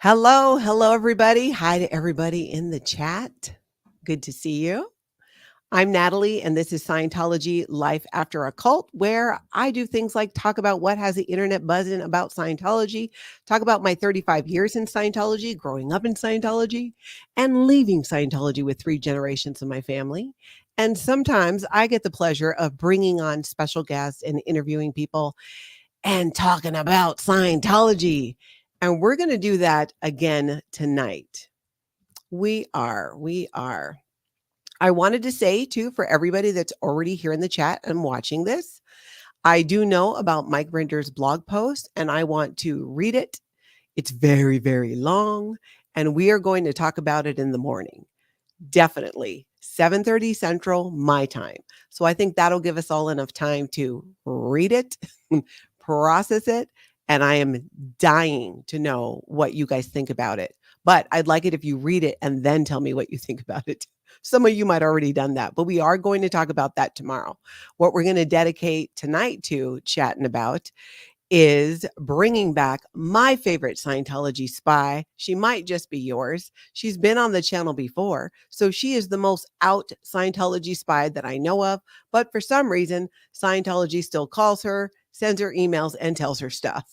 Hello, everybody. Hi to everybody in the chat. Good to see you. I'm Natalie, and this is Scientology Life After a Cult, where I do things like talk about what has the internet buzzing about Scientology, talk about my 35 years in Scientology, growing up in Scientology, and leaving Scientology with 3 generations of my family. And sometimes I get the pleasure of bringing on special guests and interviewing people and talking about Scientology. And we're going to do that again tonight. We are. I wanted to say, too, for everybody that's already here in the chat and watching this, I do know about Mike Rinder's blog post and I want to read it. It's very, very long, and we are going to talk about it in the morning. Definitely 7:30 Central, my time. So I think that'll give us all enough time to read it, process it, and I am dying to know what you guys think about it. But I'd like it if you read it and then tell me what you think about it. Some of you might already done that, but we are going to talk about that tomorrow. What we're going to dedicate tonight to chatting about is bringing back my favorite Scientology spy. She might just be yours. She's been on the channel before, so she is the most out Scientology spy that I know of. But for some reason, Scientology still calls her, sends her emails, and tells her stuff.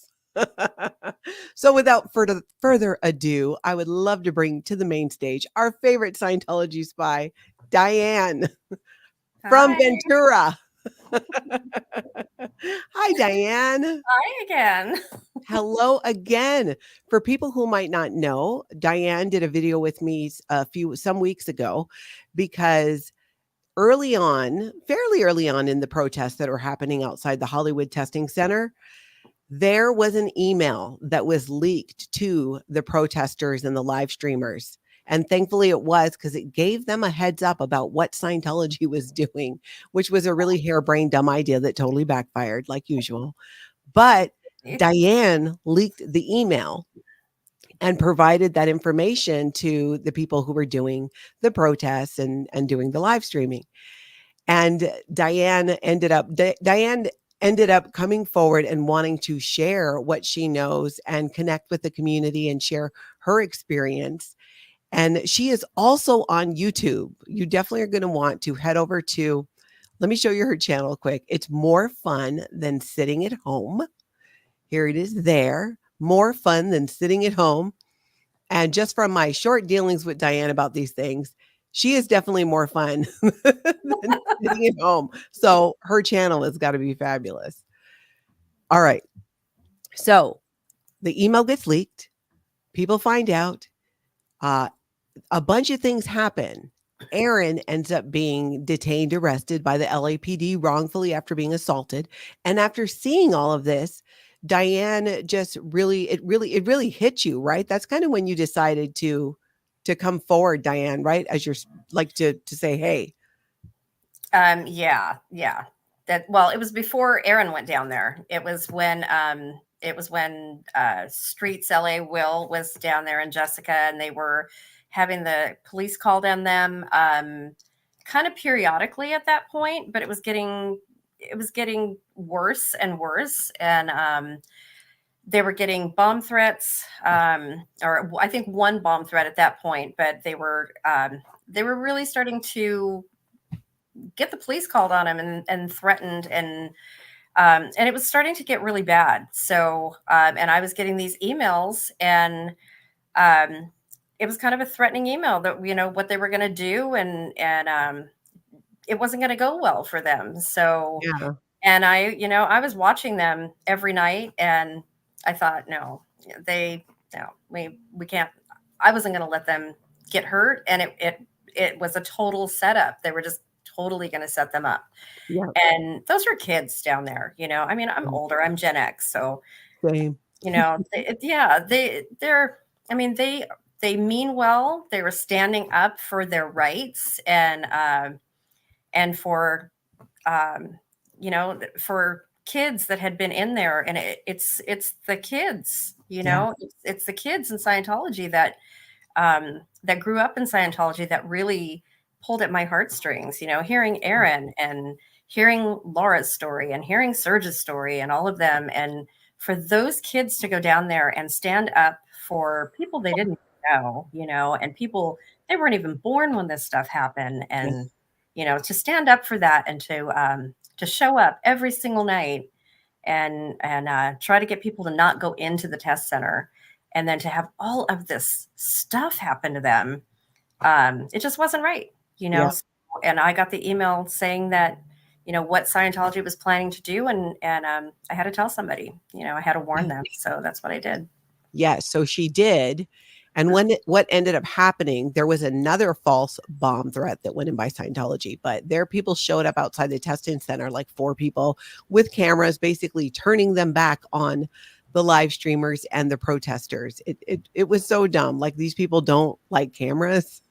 So without further ado, I would love to bring to the main stage our favorite Scientology spy, Diane from Hi. Ventura. Hi, Diane. Hi again. Hello again. For people who might not know, Diane did a video with me some weeks ago because fairly early on in the protests that were happening outside the Hollywood Testing Center, there was an email that was leaked to the protesters and the live streamers. And thankfully it was, because it gave them a heads up about what Scientology was doing, which was a really harebrained, dumb idea that totally backfired, like usual. But Diane leaked the email and provided that information to the people who were doing the protests and doing the live streaming. And Diane ended up coming forward and wanting to share what she knows and connect with the community and share her experience. And she is also on YouTube. You definitely are going to want to head over to, let me show you her channel quick. It's More Fun Than Sitting at Home. Here it is there. More fun than sitting at home. And just from my short dealings with Diane about these things, she is definitely more fun than sitting at home. So her channel has got to be fabulous. All right. So the email gets leaked. People find out. A bunch of things happen. Aaron ends up being detained, arrested by the LAPD wrongfully after being assaulted. And after seeing all of this, Diane just it really hit you, right? That's kind of when you decided to come forward, Diane, right? As you're like to say, hey. Yeah. It was before Aaron went down there. It was when Streets LA Will was down there and Jessica, and they were having the police called on them kind of periodically at that point, but it was getting worse and worse. And they were getting bomb threats, or I think one bomb threat at that point, but they were really starting to get the police called on him and threatened, and it was starting to get really bad. So and I was getting these emails, and it was kind of a threatening email that what they were going to do, and it wasn't going to go well for them. So Yeah. and I was watching them every night, and I thought, no, we can't. I wasn't going to let them get hurt, and it was a total setup. They were just totally going to set them up. Yeah. And those are kids down there. I mean, I'm older. I'm Gen X, so Same. they mean well. They were standing up for their rights and for for kids that had been in there. And it's the kids, it's the kids in Scientology that grew up in Scientology that really pulled at my heartstrings, hearing Aaron and hearing Laura's story and hearing Serge's story and all of them. And for those kids to go down there and stand up for people they didn't know, and people they weren't even born when this stuff happened. And, to stand up for that and to show up every single night and try to get people to not go into the test center, and then to have all of this stuff happen to them, it just wasn't right, Yeah. And I got the email saying that, what Scientology was planning to do, and I had to tell somebody, I had to warn them. So that's what I did. Yes, so she did. And what ended up happening, there was another false bomb threat that went in by Scientology, but their people showed up outside the testing center, like 4 people with cameras, basically turning them back on the live streamers and the protesters. It was so dumb. Like, these people don't like cameras.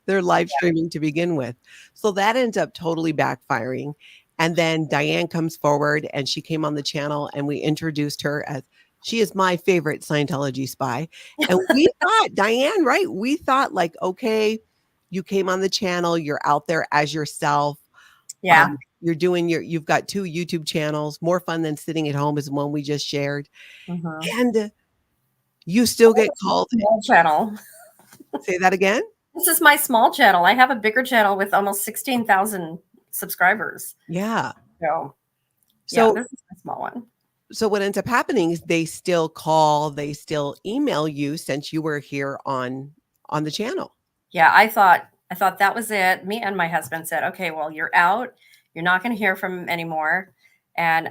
They're live streaming to begin with. So that ends up totally backfiring. And then Diane comes forward, and she came on the channel, and we introduced her as, she is my favorite Scientology spy. And we thought, Diane, right? We thought, like, okay, you came on the channel, you're out there as yourself. Yeah. You've got 2 YouTube channels. More Fun Than Sitting at Home is one we just shared. And you still get called. Small channel. Say that again? This is my small channel. I have a bigger channel with almost 16,000 subscribers. Yeah. So this is a small one. So what ends up happening is they still call, they still email you since you were here on the channel. Yeah, I thought that was it. Me and my husband said, okay, well, you're out. You're not going to hear from him anymore. And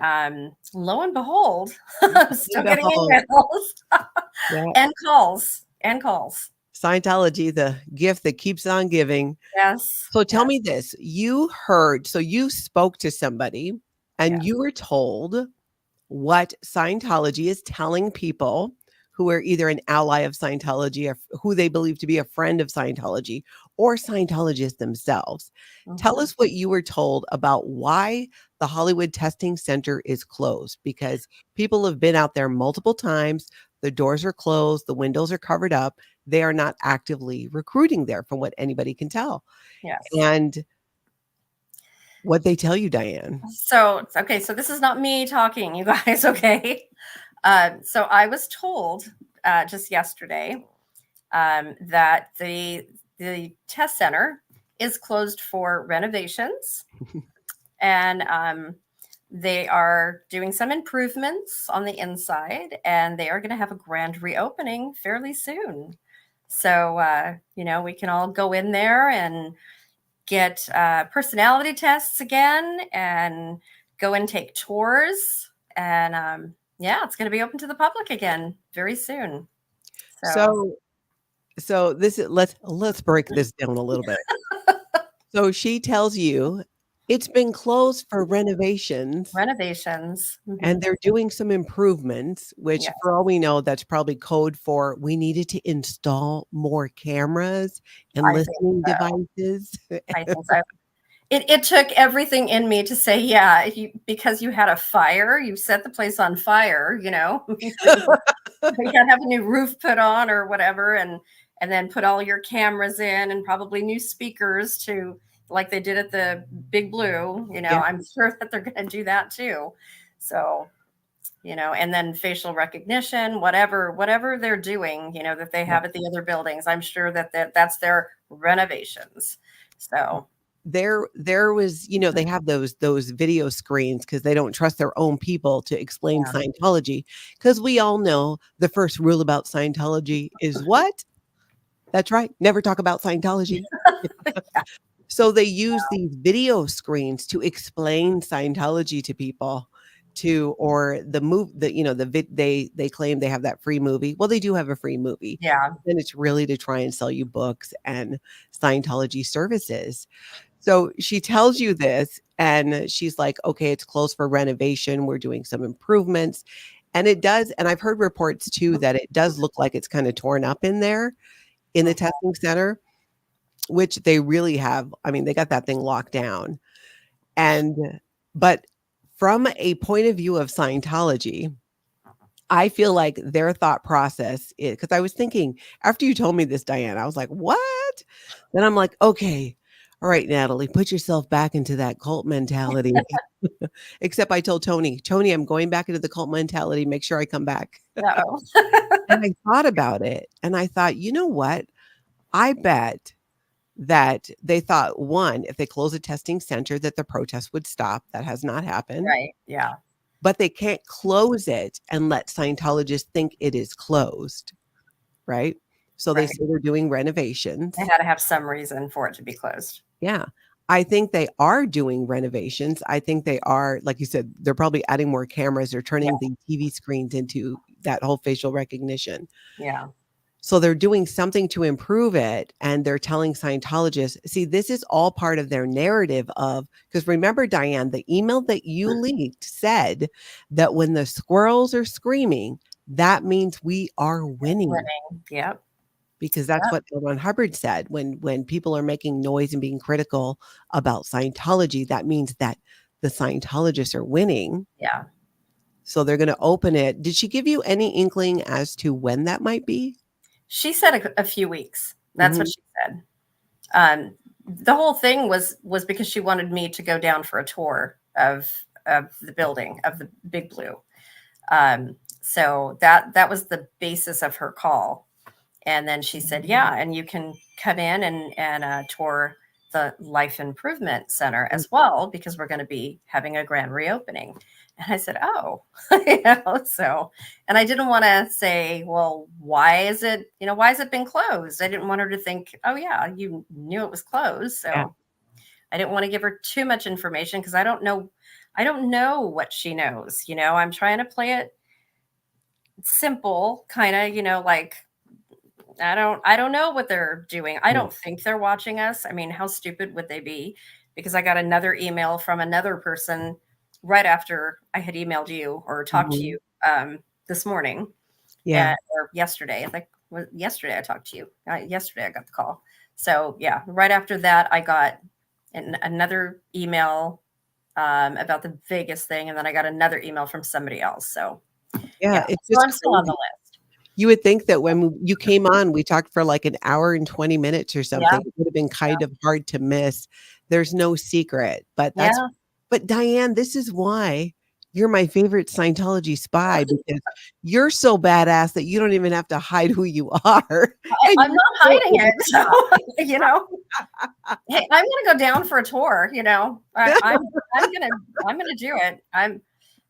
lo and behold, I'm still getting emails and calls. Scientology, the gift that keeps on giving. Yes. So tell me this, you spoke to somebody and you were told what Scientology is telling people who are either an ally of Scientology or who they believe to be a friend of Scientology or Scientologists themselves. Tell us what you were told about why the Hollywood Testing Center is closed, because people have been out there multiple times. The doors are closed. The windows are covered up. They are not actively recruiting there from what anybody can tell. Yes. And what they tell you, Diane. So this is not me talking, you guys, okay? So I was told just yesterday that the test center is closed for renovations, and they are doing some improvements on the inside, and they are going to have a grand reopening fairly soon. So, we can all go in there and get personality tests again and go and take tours. And it's going to be open to the public again very soon. So this is, let's break this down a little bit. So she tells you it's been closed for renovations. And they're doing some improvements, which for all we know, that's probably code for we needed to install more cameras and listening devices. I think so. It took everything in me to say, because you had a fire, you set the place on fire, you can't have a new roof put on or whatever, and then put all your cameras in and probably new speakers to, like they did at the Big Blue, I'm sure that they're going to do that too. So, and then facial recognition, whatever they're doing, that they have at the other buildings, I'm sure that's their renovations. So there was, they have those video screens because they don't trust their own people to explain Scientology. Because we all know the first rule about Scientology is what? That's right. Never talk about Scientology. So they use these video screens to explain Scientology to people, or the movie that, they claim they have that free movie. Well, they do have a free movie. Yeah. And it's really to try and sell you books and Scientology services. So she tells you this and she's like, okay, it's closed for renovation. We're doing some improvements. And it does. And I've heard reports too, that it does look like it's kind of torn up in there in the testing center, which they really have. I mean, they got that thing locked down. But from a point of view of Scientology, I feel like their thought process is, because I was thinking after you told me this, Diane, I was like, what? Then I'm like, okay, All right, Natalie, put yourself back into that cult mentality. Except I told Tony, I'm going back into the cult mentality. Make sure I come back. Uh-oh. And I thought about it and I thought, you know what? I bet that they thought, one, if they close a testing center, that the protest would stop. That has not happened. Right. Yeah. But they can't close it and let Scientologists think it is closed. Right. So they Right. say they're doing renovations. They had to have some reason for it to be closed. Yeah. I think they are doing renovations. I think they are, like you said, they're probably adding more cameras or turning the TV screens into that whole facial recognition. Yeah. So they're doing something to improve it. And they're telling Scientologists, see, this is all part of their narrative of, because remember, Diane, the email that you leaked said that when the squirrels are screaming, that means we are winning. Yep. Because that's what L. Ron Hubbard said. When people are making noise and being critical about Scientology, that means that the Scientologists are winning. Yeah. So they're going to open it. Did she give you any inkling as to when that might be? She said a few weeks. That's what she said. The whole thing was because she wanted me to go down for a tour of the building, of the Big Blue. So that was the basis of her call. And then she said, yeah, and you can come in and tour the Life Improvement Center as well, because we're going to be having a grand reopening. And I said, oh, so, and I didn't want to say, well, why is it been closed? I didn't want her to think, oh yeah, you knew it was closed. So I didn't want to give her too much information because I don't know what she knows. I'm trying to play it simple, kind of, like, I don't know what they're doing. I don't think they're watching us. I mean, how stupid would they be? Because I got another email from another person right after I had emailed you or talked to you this morning. Or yesterday. I think yesterday I talked to you. Yesterday I got the call. So yeah, right after that I got another email about the Vegas thing, and then I got another email from somebody else. So it's so just I'm still on the list. You would think that when you came on, we talked for like an hour and 20 minutes or something. It would have been kind of hard to miss. There's no secret, but but Diane, this is why you're my favorite Scientology spy, because you're so badass that you don't even have to hide who you are. I'm not hiding it. So, hey, I'm going to go down for a tour. I'm going to do it.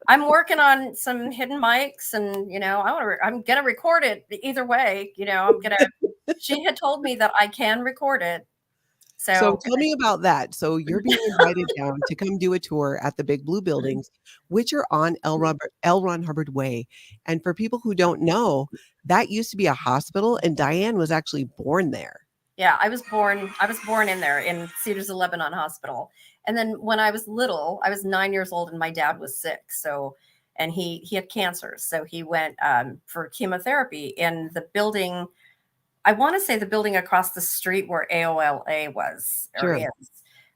I'm working on some hidden mics, and I'm gonna record it either way. She had told me that I can record it. So tell me about that. So you're being invited down to come do a tour at the Big Blue buildings, which are on L. Ron Hubbard Way. And for people who don't know, that used to be a hospital, and Diane was actually born there. Yeah, I was born in there in Cedars of Lebanon Hospital. And then when I was little, I was 9 years old and my dad was sick. So, and he had cancer. So he went for chemotherapy in the building. I want to say the building across the street where AOLA was or is.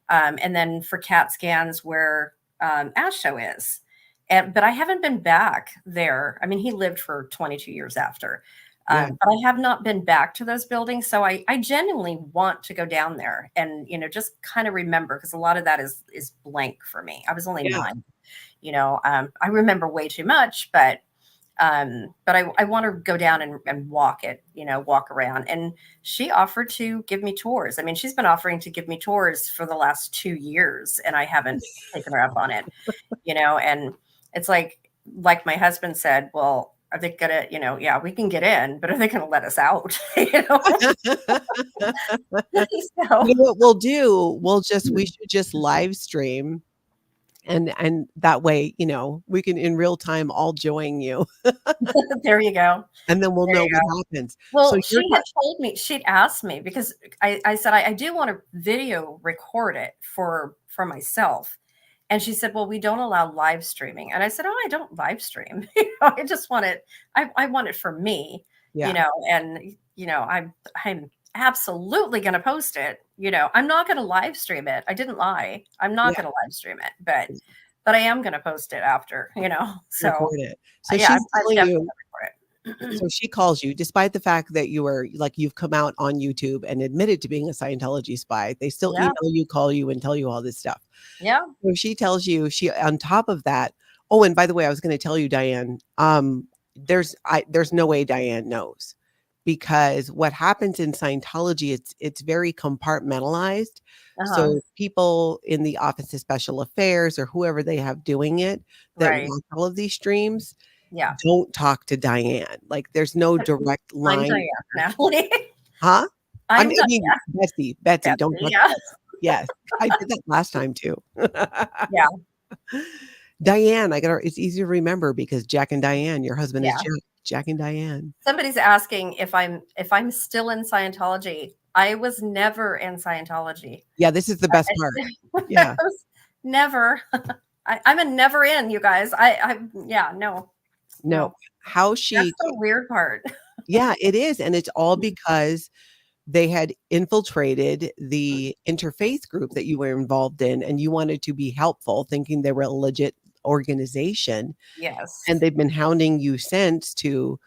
And then for CAT scans where ASHO is. But I haven't been back there. I mean, he lived for 22 years after. But I have not been back to those buildings. So I genuinely want to go down there and, just kind of remember, because a lot of that is blank for me. I was only 9, I remember way too much, but I want to go down and walk it, walk around. And she offered to give me tours. I mean, she's been offering to give me tours for the last 2 years, and I haven't taken her up on it, and it's like my husband said, well, are they gonna, we can get in, but are they gonna let us out? So, what we'll do, we should just live stream. And that way, we can in real time all join you. There you go. And then we'll know what happens. Well, so she had told me, she'd asked me, because I said, I do want to video record it for myself. And she said, well, we don't allow live streaming. And I said, oh, I don't live stream. I just want it. I want it for me, and, I'm absolutely going to post it. I'm not going to live stream it. I didn't lie. I'm not going to live stream it, but I am going to post it after, so record it. So yeah, she's telling you, So she calls you, despite the fact that you were like you've come out on YouTube and admitted to being a Scientology spy. They still Yeah. email you, call you, and tell you all this stuff. Yeah. So she tells you, she on top of that. Oh, and by the way, I was going to tell you, Diane. There's no way Diane knows, because what happens in Scientology, it's very compartmentalized. Uh-huh. So people in the Office of Special Affairs or whoever they have doing it that Right. watch all of these streams Yeah. don't talk to Diane. Like there's no But direct I'm line. Diane, Natalie. Huh? I'm I mean, Diane. Betsy, don't Betsy, talk to yeah. Betsy. Yes, I did that last time too. Yeah. Diane, I got her. It's easy to remember because Jack and Diane, your husband is Yeah. Jack. Jack and Diane. Somebody's asking if I'm still in Scientology. I was never in Scientology. Yeah, this is the best part. I Yeah. was never. I'm a never in, you guys. Yeah, no, No, no. how That's she the weird part. yeah, it is, and it's all because they had infiltrated the interfaith group that you were involved in, and you wanted to be helpful, thinking they were a legit organization, and Yes. they've been hounding you since to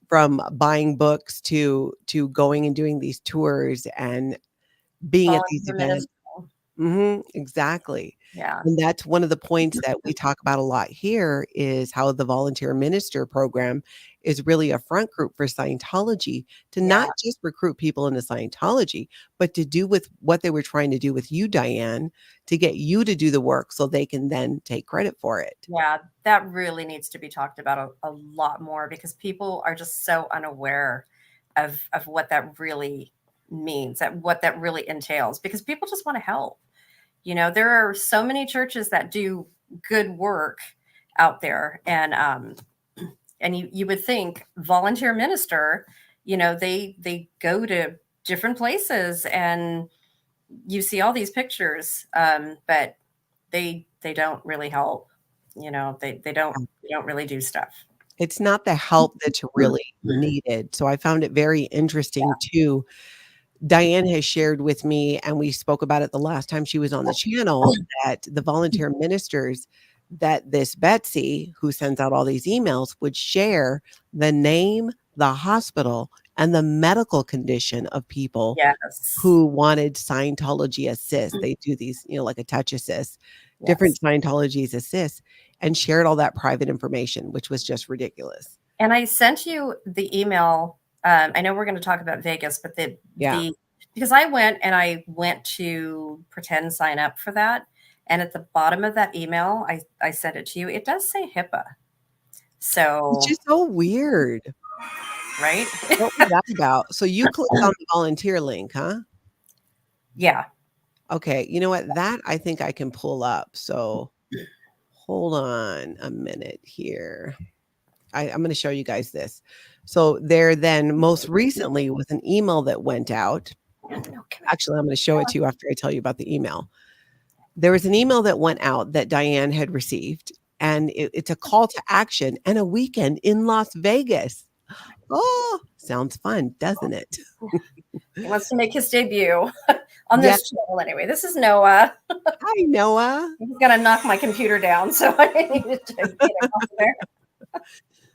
from buying books to going and doing these tours and being at these Volunteer events. minister. Exactly. Yeah. And that's one of the points that we talk about a lot here is how the volunteer minister program is really a front group for Scientology to Yeah. not just recruit people into Scientology, but to do with what they were trying to do with you, Diane, to get you to do the work so they can then take credit for it. Yeah. That really needs to be talked about a lot more because people are just so unaware of what that really means, that what that really entails, because people just want to help. There are so many churches that do good work out there, and you would think volunteer minister, they go to different places, and you see all these pictures, but they don't really help. They don't really do stuff. It's not the help that's really needed. So I found it very interesting too. Diane has shared with me, and we spoke about it the last time she was on the channel, that the volunteer ministers that this Betsy, who sends out all these emails, would share the name, the hospital, and the medical condition of people Yes. who wanted Scientology assist. They do these, like a touch assist, Yes. different Scientologies assist, and shared all that private information, which was just ridiculous. And I sent you the email. I know we're going to talk about Vegas, but Yeah. because I went to pretend sign up for that. And at the bottom of that email, I sent it to you. It does say HIPAA. So, It's just so weird. right? What was that about? So you clicked on the volunteer link, huh? Yeah. Okay, you know what? That I think I can pull up. So hold on a minute here. I'm going to show you guys this. So there then most recently was an email that went out. Actually, I'm going to show it to you after I tell you about the email. There was an email that went out that Diane had received, and it's a call to action and a weekend in Las Vegas. Oh, sounds fun, doesn't it? He wants to make his debut on Yes. this channel anyway. This is Noah. Hi, Noah. He's going to knock my computer down. So I needed to get him off there.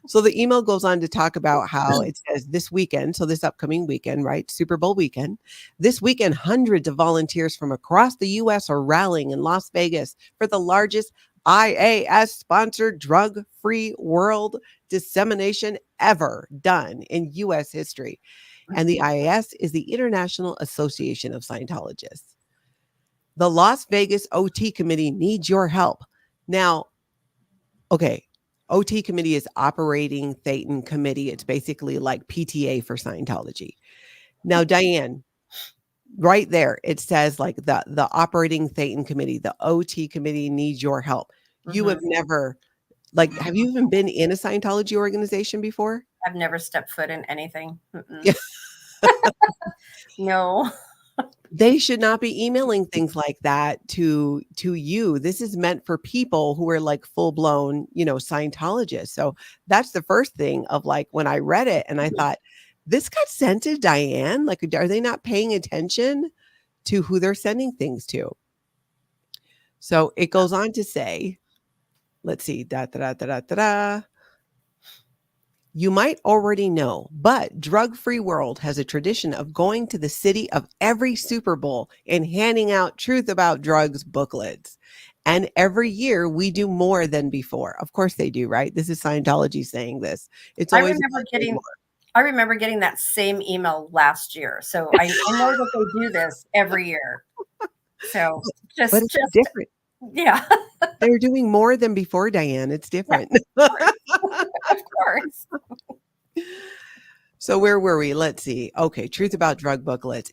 So the email goes on to talk about how it says this weekend, so this upcoming weekend, right? Super Bowl weekend. This weekend, hundreds of volunteers from across the U.S. are rallying in Las Vegas for the largest IAS-sponsored drug-free world dissemination ever done in U.S. history. And the IAS is the International Association of Scientologists. The Las Vegas OT Committee needs your help. Now, okay, OT Committee is Operating Thetan Committee. It's basically like PTA for Scientology. Now, Diane, right there, it says like the Operating Thetan Committee, the OT Committee needs your help. You have never, have you even been in a Scientology organization before? I've never stepped foot in anything. Yeah. No. They should not be emailing things like that to you. This is meant for people who are like full-blown, Scientologists. So that's the first thing of like when I read it and I thought, this got sent to Diane. Like, are they not paying attention to who they're sending things to? So it goes on to say, let's see, You might already know, but Drug Free World has a tradition of going to the city of every Super Bowl and handing out truth about drugs booklets. And every year we do more than before. Of course they do, right? This is Scientology saying this. It's I always remember about doing getting more. I remember getting that same email last year. So I know that they do this every year. So But just it's different. yeah, They're doing more than before, Diane. It's yeah, different. of course. Of course. So where were we? Let's see. Okay, truth about drug booklets.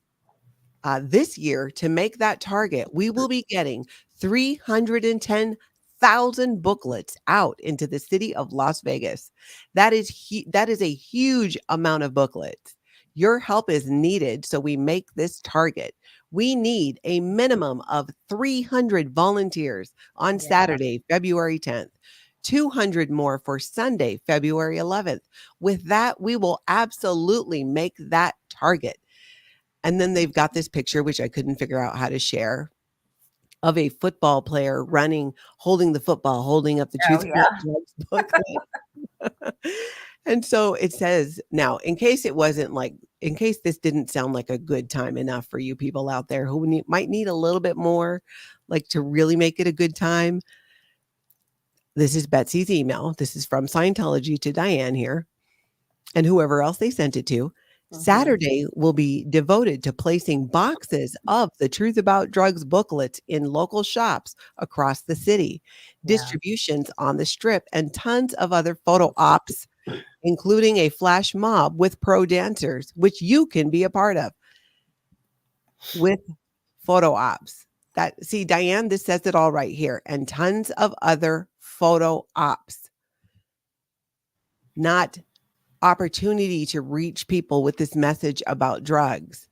This year, to make that target, we will be getting 310,000 booklets out into the city of Las Vegas. That is a huge amount of booklets. Your help is needed so we make this target. We need a minimum of 300 volunteers on Yeah. Saturday, February 10th. 200 more for Sunday, February 11th. With that, we will absolutely make that target. And then they've got this picture, which I couldn't figure out how to share, of a football player running, holding the football, holding up the Oh Truth About yeah. Drugs booklet. And so it says, now, in case this didn't sound like a good time enough for you people out there who might need a little bit more, like to really make it a good time, this is Betsy's email. This is from Scientology to Diane here and whoever else they sent it to. Mhm. Saturday will be devoted to placing boxes of the Truth About Drugs booklets in local shops across the city, Yeah. distributions on the strip, and tons of other photo ops, including a flash mob with pro dancers, which you can be a part of with photo ops. That see, Diane, this says it all right here, and tons of other photo ops, not opportunity to reach people with this message about drugs.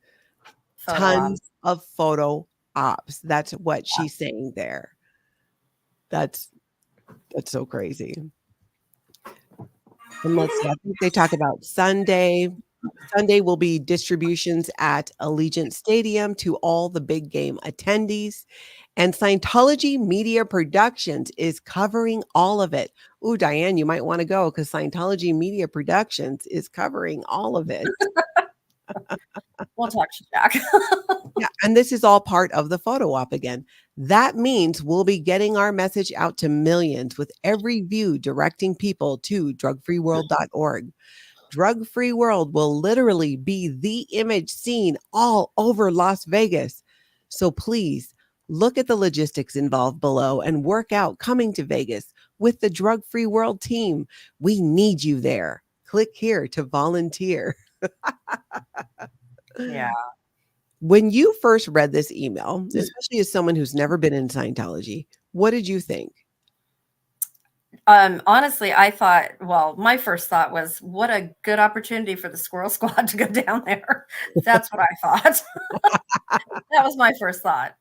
Photo Tons ops. of photo ops. That's what Yeah. she's saying there. That's that's so crazy. And let's see, I think they talk about Sunday. Sunday will be distributions at Allegiant Stadium to all the big game attendees. And Scientology Media Productions is covering all of it. Ooh, Diane, you might want to go because Scientology Media Productions is covering all of it. We'll talk to Jack. Yeah, and this is all part of the photo op again. That means we'll be getting our message out to millions with every view directing people to drugfreeworld.org. Drug Free World will literally be the image seen all over Las Vegas. So please look at the logistics involved below and work out coming to Vegas with the Drug Free World team. We need you there. Click here to volunteer. Yeah. When you first read this email, especially as someone who's never been in Scientology, what did you think? Honestly, I thought, well, my first thought was, what a good opportunity for the Squirrel Squad to go down there. That's what I thought. That was my first thought.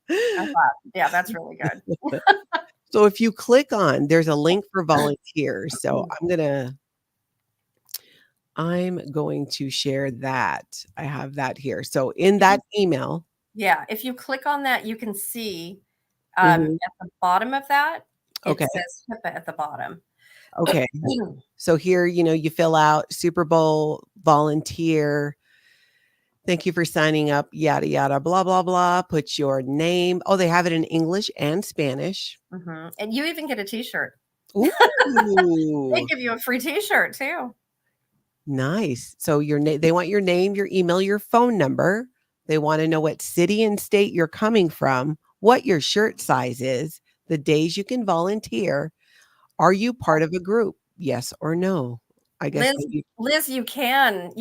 I thought, yeah, that's really good. So if you click on, there's a link for volunteers. So I'm going to share that. I have that here. So in that email, Yeah, if you click on that, you can see mhm, at the bottom of that, it okay, says HIPAA at the bottom. okay. So here, you fill out Super Bowl volunteer. Thank you for signing up, yada, yada, blah, blah, blah. Put your name. Oh, they have it in English and Spanish. Mhm. And you even get a T-shirt. They Ooh, give you a free T-shirt too. nice. So they want your name, your email, your phone number. They want to know what city and state you're coming from, what your shirt size is, the days you can volunteer. Are you part of a group? Yes or no? I guess Liz, maybe, Liz, you can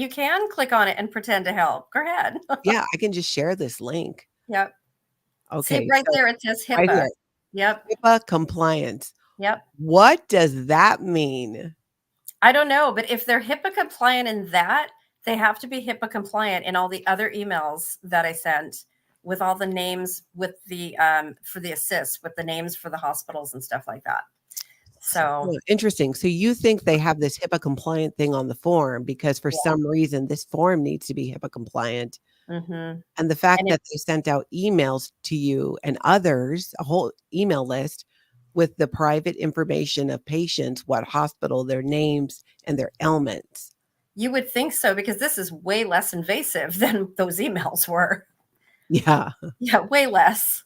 click on it and pretend to help. Go ahead. yeah, I can just share this link. Yep. See Okay, right so there, it says right HIPAA. here, Yep. HIPAA compliance. Yep. What does that mean? I don't know, but if they're HIPAA compliant in that, they have to be HIPAA compliant in all the other emails that I sent with all the names with the for the assists with the names for the hospitals and stuff like that. So Interesting. So you think they have this HIPAA compliant thing on the form because for yeah. some reason this form needs to be HIPAA compliant. Mm-hmm. And the fact And that they sent out emails to you and others, a whole email list, with the private information of patients, what hospital, their names, and their ailments. You would think so, because this is way less invasive than those emails were. Yeah. Yeah, way less.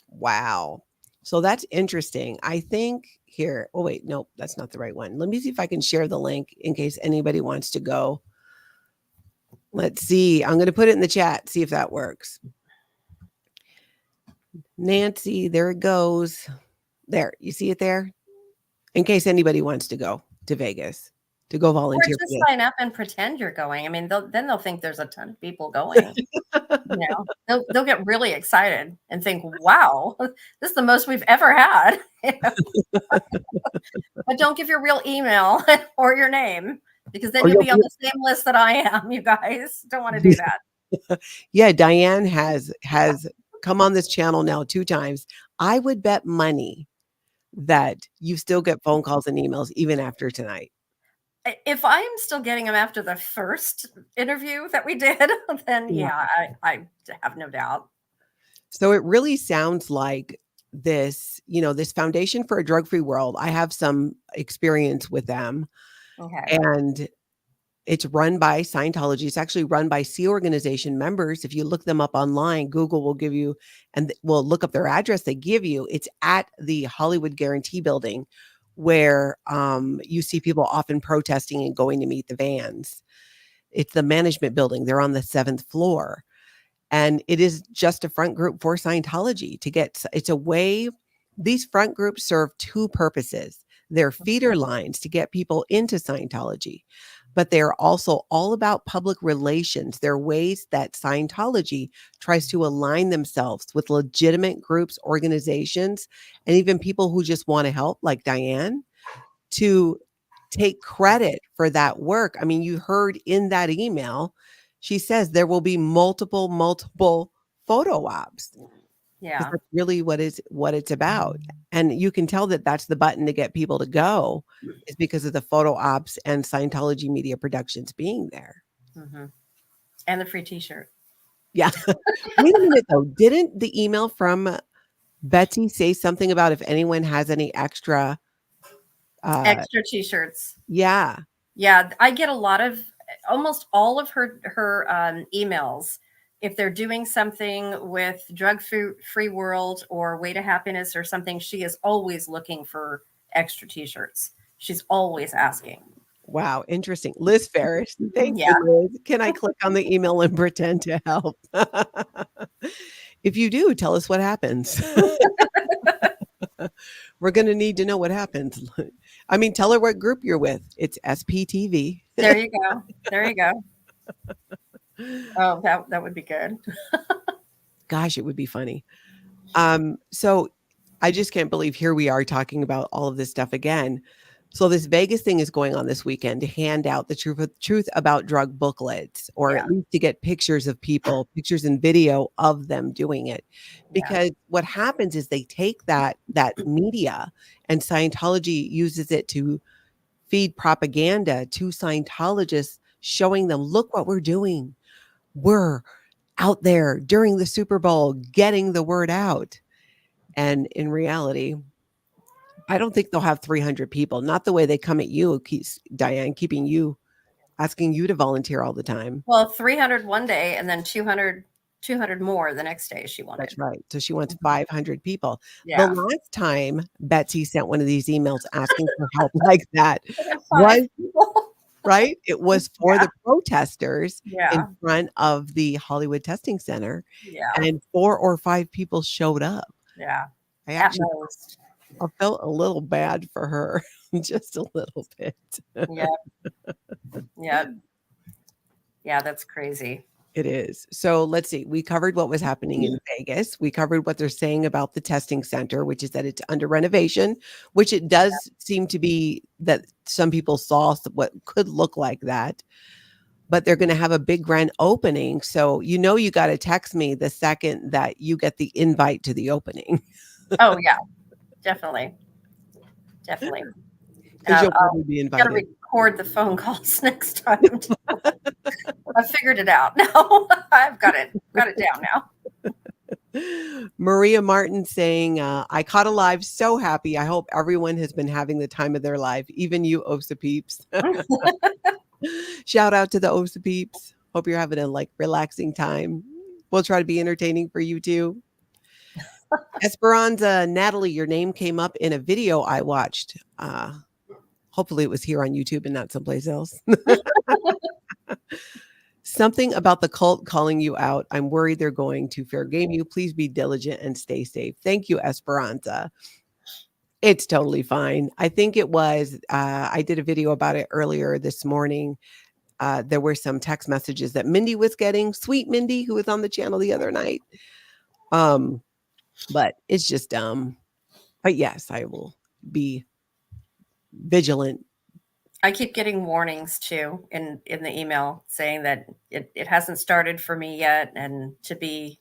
Wow. So that's interesting. I think here, oh, wait, nope, that's not the right one. Let me see if I can share the link in case anybody wants to go. Let's see. I'm going to put it in the chat, see if that works. Nancy, there it goes. There, you see it there? In case anybody wants to go to Vegas, to go Or volunteer for just this. sign up and pretend you're going. I mean, then they'll think there's a ton of people going. They'll get really excited and think, wow, this is the most we've ever had. But don't give your real email or your name, because then Or you'll you'll be on the same list that I am. You guys don't want to do that. Yeah, Diane has come on this channel now 2 times. I would bet money that you still get phone calls and emails even after tonight. If I'm still getting them after the first interview that we did, then Yeah. I have no doubt. So it really sounds like this, this Foundation for a Drug-Free World. I have some experience with them, Okay. and it's run by Scientology. It's actually run by Sea Organization members. If you look them up online, Google will give you, and will look up their address they give you. It's at the Hollywood Guarantee Building, where you see people often protesting and going to meet the vans. It's the management building. They're on the 7th floor. And it is just a front group for Scientology to get, it's a way, these front groups serve 2 purposes. They're feeder lines to get people into Scientology, but they're also all about public relations. They're ways that Scientology tries to align themselves with legitimate groups, organizations, and even people who just want to help, like Diane, to take credit for that work. I mean, you heard in that email, she says there will be multiple photo ops. Yeah. That's really what it's about. And you can tell that that's the button to get people to go, is because of the photo ops and Scientology Media Productions being there. Mm-hmm. And the free t-shirt. Yeah. Wait a minute though. Didn't the email from Betsy say something about if anyone has any extra t-shirts? Yeah. Yeah, I get a lot of, almost all of her emails. If they're doing something with drug-free world or Way to Happiness or something, she is always looking for extra t-shirts. She's always asking. Wow, interesting. Liz Ferris. Thank Yeah. you, Liz. Can I click on the email and pretend to help? If you do, tell us what happens. We're going to need to know what happens. I mean, tell her what group you're with. It's SPTV. There you go. There you go. Oh, that would be good. Gosh, it would be funny. So I just can't believe here we are talking about all of this stuff again. So this Vegas thing is going on this weekend to hand out the truth about drug booklets, or at least to get pictures of people, pictures and video of them doing it. Because what happens is they take that media, and Scientology uses it to feed propaganda to Scientologists, showing them, look what we're doing. We're out there during the Super Bowl getting the word out. And in reality, I don't think they'll have 300 people. Not the way they come at you, Diane, asking you to volunteer all the time. Well, 300 one day and then 200 more the next day she wanted. That's right. So she wants 500 people. Yeah. The last time Betsy sent one of these emails asking for help like that was, right? It was for the protesters in front of the Hollywood Testing Center. Yeah. And 4 or 5 people showed up. Yeah. I felt a little bad for her, just a little bit. Yeah. Yeah. Yeah, that's crazy. It is. So let's see. We covered what was happening in Vegas. We covered what they're saying about the testing center, which is that it's under renovation, which it does seem to be, that some people saw what could look like that. But they're going to have a big grand opening. So you got to text me the second that you get the invite to the opening. Oh, yeah. Definitely. Definitely. Because you'll probably be invited. Got to record the phone calls next time. I figured it out. Now I've got it down now. Maria Martin saying, I caught a live. So happy. I hope everyone has been having the time of their life, even you OSA peeps. Shout out to the OSA peeps. Hope you're having a relaxing time. We'll try to be entertaining for you too. Esperanza, Natalie, your name came up in a video I watched. Hopefully it was here on YouTube and not someplace else. Something about the cult calling you out. I'm worried they're going to fair game you. Please be diligent and stay safe. Thank you, Esperanza. It's totally fine. I think it was, I did a video about it earlier this morning. There were some text messages that Mindy was getting, sweet Mindy, who was on the channel the other night. But it's just dumb. But yes, I will be vigilant. I keep getting warnings too in the email saying that it hasn't started for me yet, and to be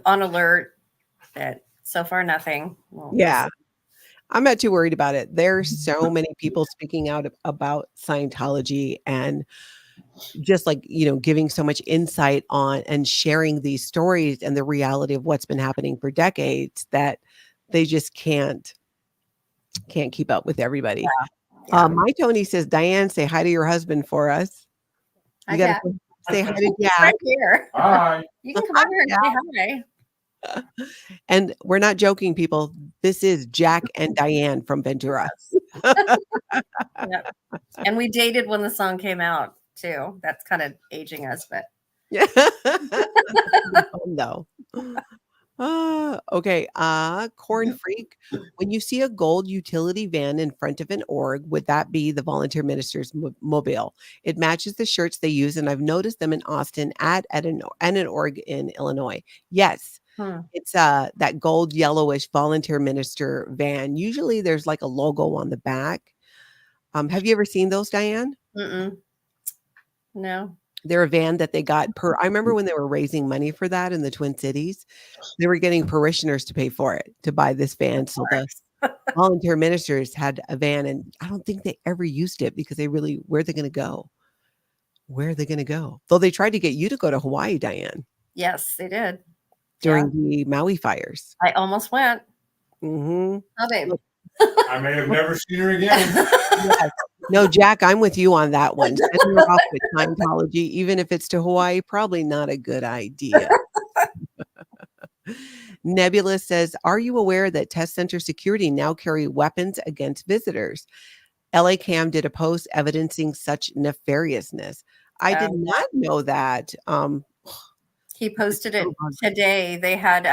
on alert. That so far nothing. Well, Yeah. I'm not too worried about it. There's so many people speaking out about Scientology and just giving so much insight on and sharing these stories and the reality of what's been happening for decades that they just can't keep up with everybody. Yeah. My Tony says, Diane, say hi to your husband for us. You got to say hi to Jack. Right here. Hi. You can come over here and say hi. And we're not joking, people. This is Jack and Diane from Ventura. Yep. And we dated when the song came out too. That's kind of aging us, but Yeah. No. Okay. Corn Freak. When you see a gold utility van in front of an org, would that be the volunteer minister's mobile? It matches the shirts they use, and I've noticed them in Austin at an org in Illinois. Yes. It's that gold yellowish volunteer minister van. Usually there's like a logo on the back. Have you ever seen those, Diane? No. They're a van that they got I remember when they were raising money for that in the Twin Cities, they were getting parishioners to pay for it, to buy this van. So the volunteer ministers had a van, and I don't think they ever used it because where are they going to go? Where are they going to go? Though they tried to get you to go to Hawaii, Diane. Yes, they did. During the Maui fires. I almost went. Mm-hmm. Oh, babe. I may have never seen her again. Yes. No, Jack, I'm with you on that one. Send her off with Scientology, even if it's to Hawaii, probably not a good idea. Nebula says, are you aware that test center security now carry weapons against visitors? LA Cam did a post evidencing such nefariousness. I did not know that. He posted it today. They had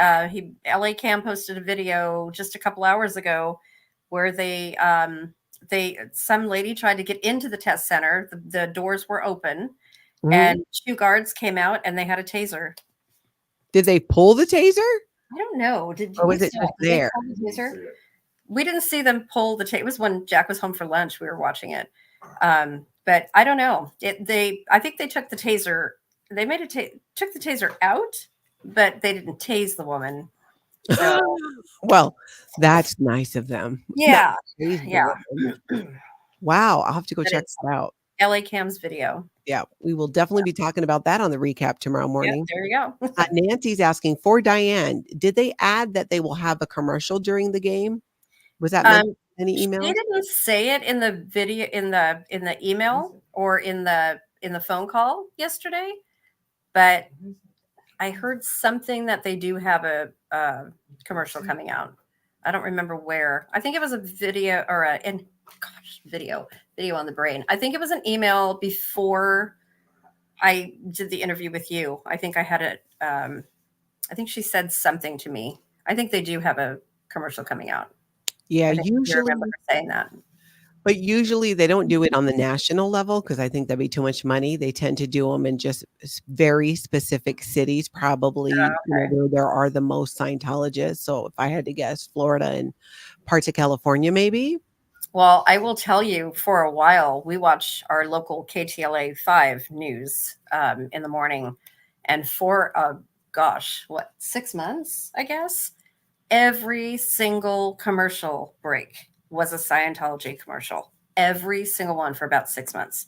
LA Cam posted a video just a couple hours ago where some lady tried to get into the test center. The doors were open, and 2 guards came out and they had a taser. Did they pull the taser? I don't know. Or was it just there? We didn't see them pull the taser. It was when Jack was home for lunch. We were watching it. But I don't know. I think they took the taser. They took the taser out, but they didn't tase the woman. So. Well, that's nice of them. Yeah. Yeah. Wow. I'll have to go check that out. LA Cam's video. Yeah, we will definitely be talking about that on the recap tomorrow morning. Yeah, there you go. Nancy's asking for Diane. Did they add that they will have a commercial during the game? Was that mentioned in any email? They didn't say it in the video, in the email, or in the phone call yesterday, but I heard something that they do have a commercial coming out. I don't remember where. I think it was a video or video on the brain. I think it was an email before I did the interview with you. I think I had it. I think she said something to me. I think they do have a commercial coming out. Yeah, usually I remember her saying that. But usually they don't do it on the national level because I think that'd be too much money. They tend to do them in just very specific cities, probably where there are the most Scientologists. So if I had to guess, Florida and parts of California, maybe. Well, I will tell you, for a while, we watch our local KTLA 5 news in the morning. And for, 6 months, I guess, every single commercial break was a Scientology commercial. Every single one for about 6 months.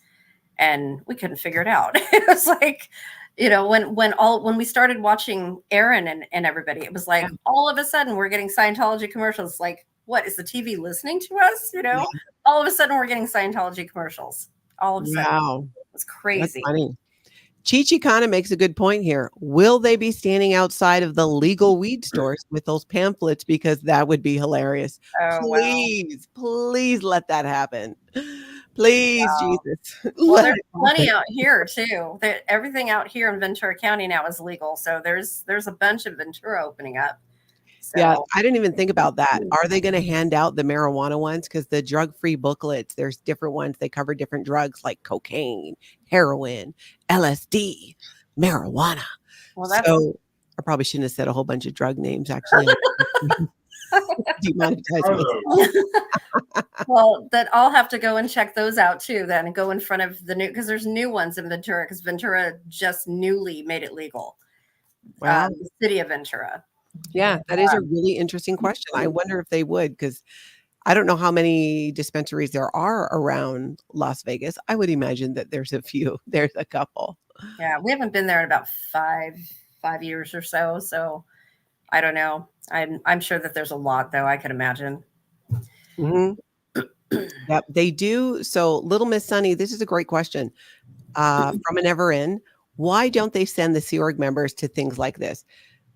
And we couldn't figure it out. It was like, You know, when we started watching Aaron and everybody, it was like all of a sudden we're getting Scientology commercials. Like, what is the TV listening to us? You know, all of a sudden we're getting Scientology commercials. All of a sudden, Wow. it was That's crazy. funny. Chi kind of makes a good point here. Will they be standing outside of the legal weed stores with those pamphlets? Because that would be hilarious. Oh wow. Please, please let that happen. Please, Wow. Jesus. Well, Let there's it plenty happen. out here too. Everything out here in Ventura County now is legal. So there's a bunch of Ventura opening up. Yeah, So I didn't even think about that. Are they going to hand out the marijuana ones? Because the drug-free booklets, there's different ones. They cover different drugs like cocaine, heroin, LSD, marijuana. well, that's So I probably shouldn't have said a whole bunch of drug names. Actually, demonetize me. well, that I'll have to go and check those out too. Then go in front of the new because there's new ones in Ventura because Ventura just newly made it legal. Wow. The city of Ventura. Yeah, that is a really interesting question. I wonder if they would, because I don't know how many dispensaries there are around Las Vegas. I would imagine that there's a few. There's a couple. Yeah, we haven't been there in about five years or so. So I don't know. I'm sure that there's a lot though. I could imagine. Mhm. Yep, they do. So, Little Miss Sunny, this is a great question. From a Never In, why don't they send the Sea Org members to things like this?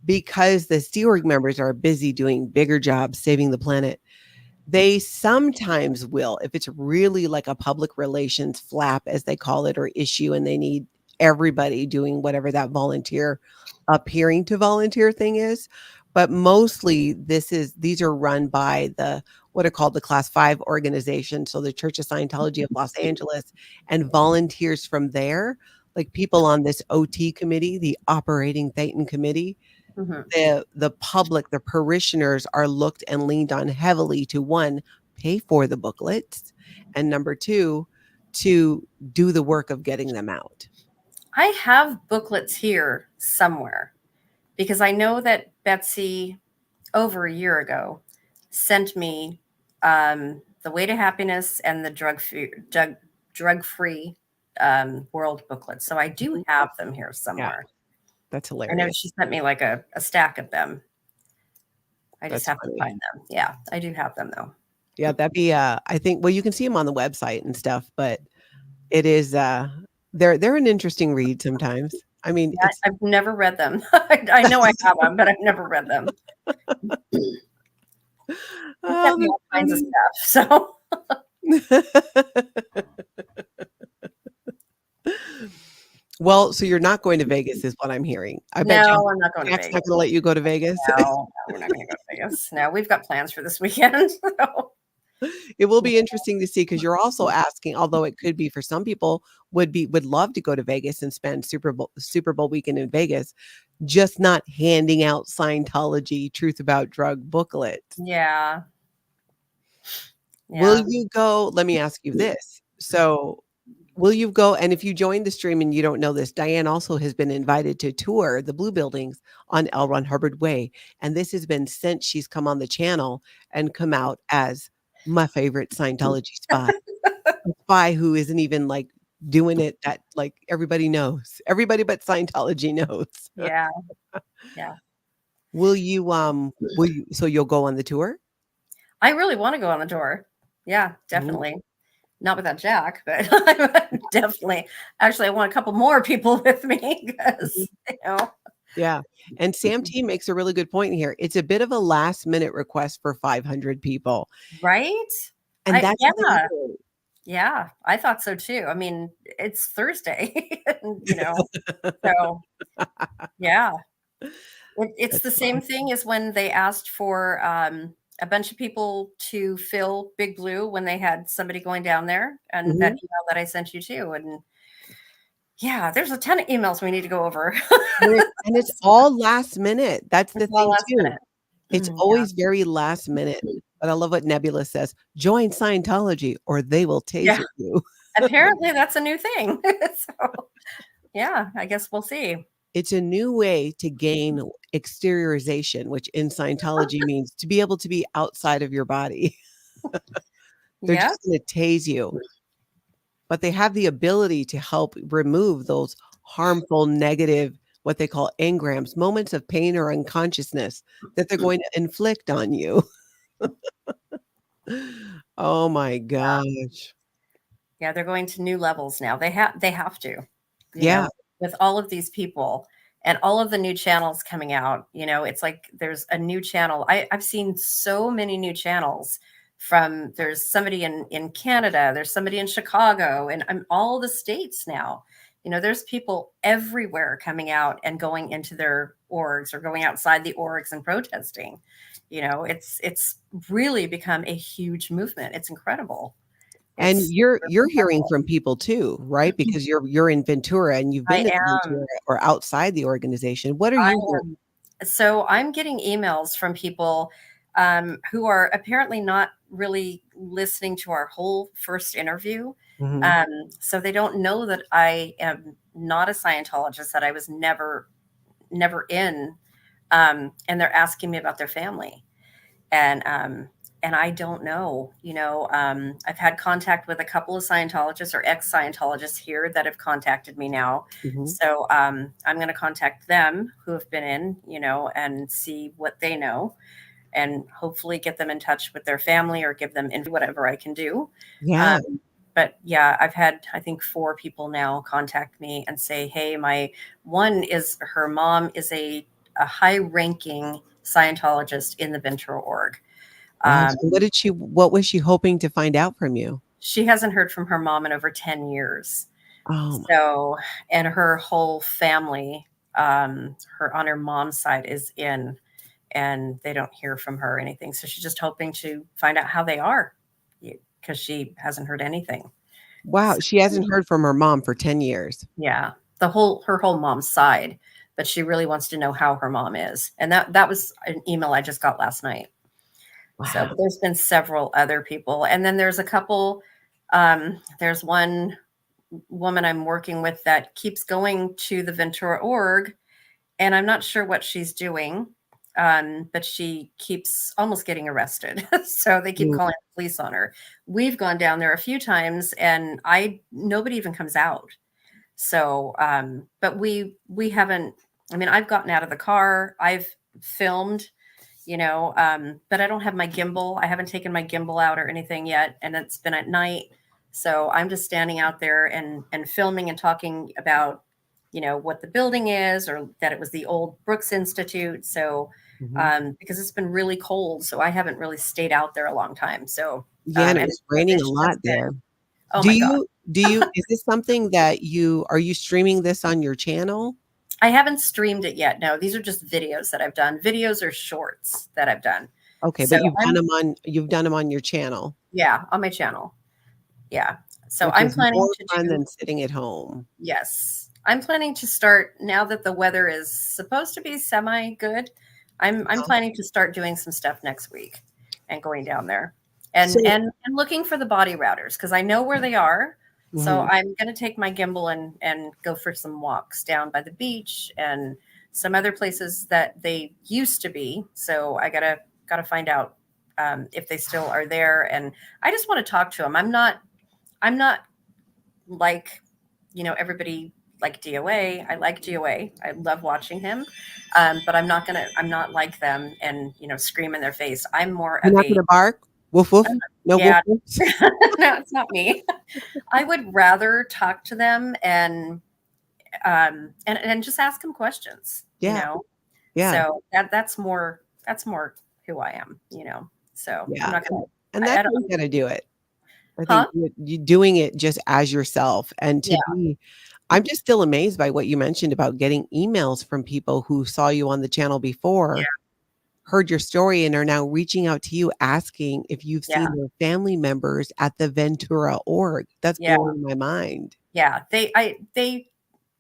Because the Sea Org members are busy doing bigger jobs saving the planet. They sometimes will, if it's really like a public relations flap, as they call it, or issue, and they need everybody doing whatever that volunteer appearing to volunteer thing is. But mostly these are run by the what are called the Class 5 organization. So the Church of Scientology of Los Angeles and volunteers from there, like people on this OT committee, the Operating Thetan Committee, Mhm. the public, the parishioners are looked and leaned on heavily to one, pay for the booklets, and number two, to do the work of getting them out. I have booklets here somewhere because I know that Betsy over a year ago sent me the Way to Happiness and the drug free world booklet. So I do have them here Yeah, somewhere. that's I know hilarious. she sent me like a stack of them. I just That's have to funny. find them. Yeah, I do have them though. Yeah, that'd be I think, well, you can see them on the website and stuff, but it is they're an interesting read sometimes. I mean, Yeah, I've never read them. I know I have them, but I've never read them. She sent me oh, all kinds of that's stuff. So funny. Well, so you're not going to Vegas is what I'm hearing. I bet no, I'm not going to Jack's Vegas. not gonna let you go to Vegas. No, we're not going to go to Vegas. No, we've got plans for this weekend. So. It will be interesting to see because you're also asking, although it could be for some people would love to go to Vegas and spend Super Bowl weekend in Vegas, just not handing out Scientology Truth About Drug booklets. Yeah. Will Yeah. you go? Let me ask you this. So will you go? And if you join the stream and you don't know this, Diane also has been invited to tour the Blue Buildings on L. Ron Hubbard Way. And this has been since she's come on the channel and come out as my favorite Scientology spy. A spy who isn't even like doing it that like everybody knows. Everybody but Scientology knows. Yeah. Yeah. Will you so you'll go on the tour? I really want to go on the tour. Yeah, definitely. Not without Jack, but definitely. Actually, I want a couple more people with me because, Yeah. And Sam T makes a really good point here. It's a bit of a last minute request for 500 people. right? And that's Yeah. legal. Yeah, I thought so too. I mean, it's Thursday, so yeah. It's That's the same thing as when they asked for a bunch of people to fill Big Blue when they had somebody going down there, and that Mhm. email that I sent you too. And yeah, there's a ton of emails we need to go over. And it's all last minute. That's the It's all thing last too. minute. It's Yeah. always very last minute. But I love what Nebula says. Join Scientology or they will Yeah. taser you. Apparently, that's a new thing. So yeah, I guess we'll see. It's a new way to gain exteriorization, which in Scientology means to be able to be outside of your body. They're Yeah. just going to tase you, but they have the ability to help remove those harmful, negative, what they call engrams, moments of pain or unconsciousness that they're going to inflict on you. Oh my gosh. Yeah, they're going to new levels now. They have to, Yeah. with all of these people and all of the new channels coming out. It's like there's a new channel. I've seen so many new channels from there's somebody in Canada, there's somebody in Chicago, and all the states now. There's people everywhere coming out and going into their orgs or going outside the orgs and protesting. It's really become a huge movement. It's incredible. And It's you're hearing from people too, right? Because you're in Ventura and you've been I to am. Ventura or outside the organization. What are I you hearing? am. So I'm getting emails from people who are apparently not really listening to our whole first interview. Mhm. So they don't know that I am not a Scientologist, that I was never in. And they're asking me about their family. And I don't know. I've had contact with a couple of Scientologists or ex-Scientologists here that have contacted me now. Mhm. So I'm going to contact them who have been in, and see what they know, and hopefully get them in touch with their family or give them whatever I can do. Yeah. Um, but yeah, I've had, I think, 4 people now contact me and say, hey, my one is her mom is a high-ranking Scientologist in the Ventura org. Wow. Um, So what was she hoping to find out from you? she hasn't heard from her mom in over 10 years. Oh my. So, and her whole family, on her mom's side is in, and they don't hear from her or anything. So she's just hoping to find out how they are, because she hasn't heard anything. Wow, So, she hasn't heard from her mom for 10 years. yeah, her whole mom's side, but she really wants to know how her mom is. And that was an email I just got last night. So, Wow. but there's been several other people. And then there's a couple, there's one woman I'm working with that keeps going to the Ventura org, and I'm not sure what she's doing. But she keeps almost getting arrested. So they keep Mm. calling the police on her. We've gone down there a few times and nobody even comes out. So, but we haven't, I mean, I've gotten out of the car, I've filmed, but I don't have my gimbal. I haven't taken my gimbal out or anything yet. And it's been at night. So I'm just standing out there and filming and talking about, what the building is, or that it was the old Brooks Institute. So, Mhm. because it's been really cold, so I haven't really stayed out there a long time. So, Yeah, and it and was raining a it's lot just been, there. oh Do my God. you is this something that are you streaming this on your channel? I haven't streamed it yet. No, these are just videos that I've done. Videos or shorts that I've done. Okay, So but you've done them on your channel, yeah, on my channel. Yeah. So which I'm is planning more to fun do, than sitting at home. yes. I'm planning to start now that the weather is supposed to be semi good. I'm Uh-huh. planning to start doing some stuff next week and going down there and So and looking for the body routers, because I know where they are. So mhm. I'm going to take my gimbal and go for some walks down by the beach and some other places that they used to be. So I gotta find out if they still are there, and I just want to talk to them. I'm not like, everybody like DOA. I like DOA. I love watching him. But I'm not like them and, scream in their face. I'm more You're of not a, gonna bark? Woof woof? I'm, No woof yeah, woofs? no, it's not me. I would rather talk to them and just ask them questions, Yeah, yeah, so that's more who I am, so I'm yeah, not going and to, I that's how you don't, gotta do it. I think huh? you doing it just as yourself and Yeah. I'm just still amazed by what you mentioned about getting emails from people who saw you on the channel before, heard your story, and are now reaching out to you asking if you've Yeah. seen their family members at the Ventura org. That's Yeah. blowing my mind. Yeah. They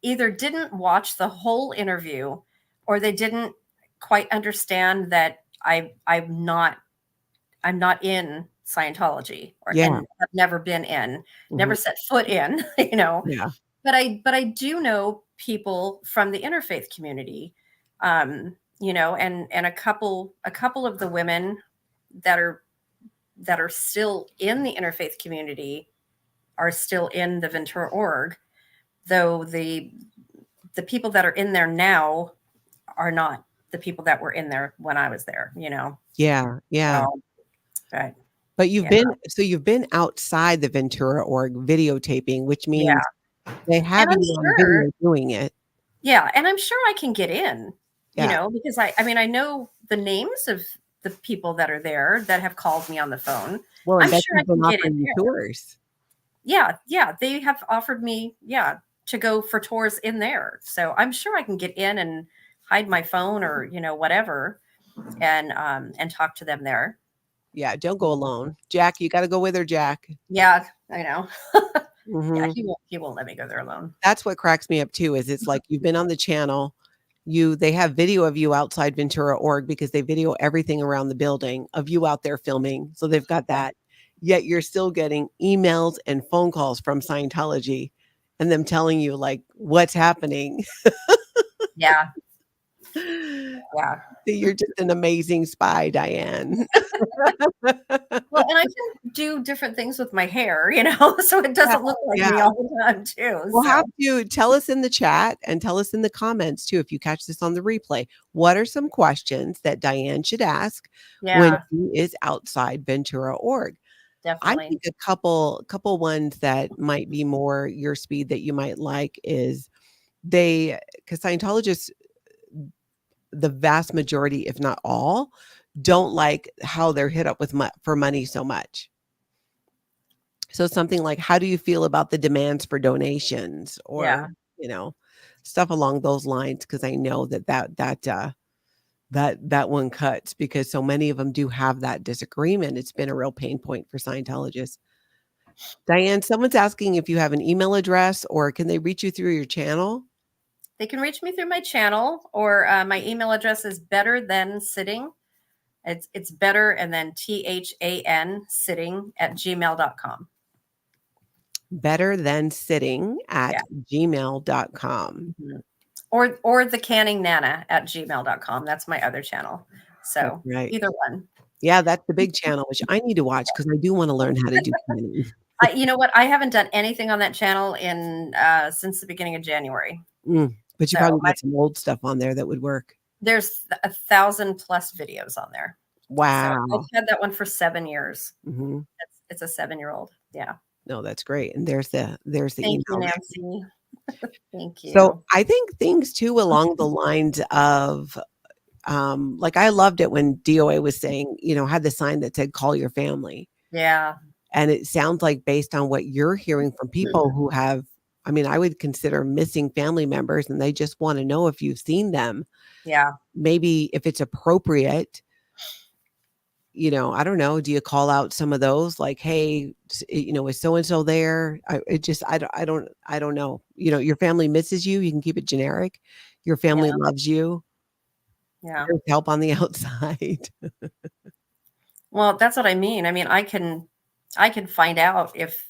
either didn't watch the whole interview, or they didn't quite understand that I'm not in Scientology, Yeah, and have never been in, mhm, never set foot in, yeah, but I do know people from the interfaith community, and a couple of the women that are still in the interfaith community are still in the Ventura org, though the people that are in there now are not the people that were in there when I was there, Yeah. Yeah. So, but But yeah, you've been outside the Ventura org videotaping, which yeah. means they And have I'm you on sure, video doing it. yeah, and I'm sure I can get in, Yeah. because I mean, I know the names of the people that are there that have called me on the phone. Well, and I'm Becky's sure I been can get in offering you there. tours. Yeah, yeah, they have offered me, to go for tours in there. So I'm sure I can get in and hide my phone or, whatever, and talk to them there. Yeah, don't go alone. Jack, you got to go with her, Jack. Yeah, I know. Yeah, Mhm. he won't let me go there alone. That's what cracks me up too, is it's like you've been on the channel, they have video of you outside Ventura org because they video everything around the building of you out there filming. So they've got that. Yet you're still getting emails and phone calls from Scientology and them telling you like what's happening. Yeah, That yeah. you're just an amazing spy, Diane. Well, and I can do different things with my hair, so it Yeah, doesn't look like yeah. me all the time too. We'll So have to tell us in the chat and tell us in the comments too, if you catch this on the replay. What are some questions that Diane should ask when yeah, she is outside Ventura org? I definitely. think a couple ones that might be more your speed that you might like is because Scientologists, the vast majority, if not all, don't like how they're hit up with for money so much. So something like, how do you feel about the demands for donations Yeah. or, you know, stuff along those lines? Cause I know that one cuts because so many of them do have that disagreement. It's been a real pain point for Scientologists. Diane, someone's asking if you have an email address or can they reach you through your channel? They can reach me through my channel, or my email address is better than sitting. It's better and then THAN sitting at gmail.com. Better than sitting at Yeah. gmail.com. Mhm. Or the canning nana at gmail.com. That's my other channel. That's So right. either one. Yeah, that's the big channel, which I need to watch because I do want to learn how to do canning. You know what? I haven't done anything on that channel in since the beginning of January. But you So probably got some old stuff on there that would work. there's 1,000+ videos on there. So Wow. I've had that one for 7 years. Mhm. It's a 7-year-old. Yeah. No, that's great. And there's the Thank you, email. Nancy. Thank you. So I think things too along the lines of like I loved it when DOA was saying, had the sign that said call your family. Yeah. And it sounds like based on what you're hearing from people who have, I mean, I would consider missing family members and they just want to know if you've seen them. Yeah. Maybe if it's appropriate, I don't know. Do you call out some of those like, hey, is so and so there? I don't know. Your family misses you. You can keep it generic. Your family Yeah. loves you. Yeah. There's help on the outside. Well, that's what I mean. I mean, I can find out if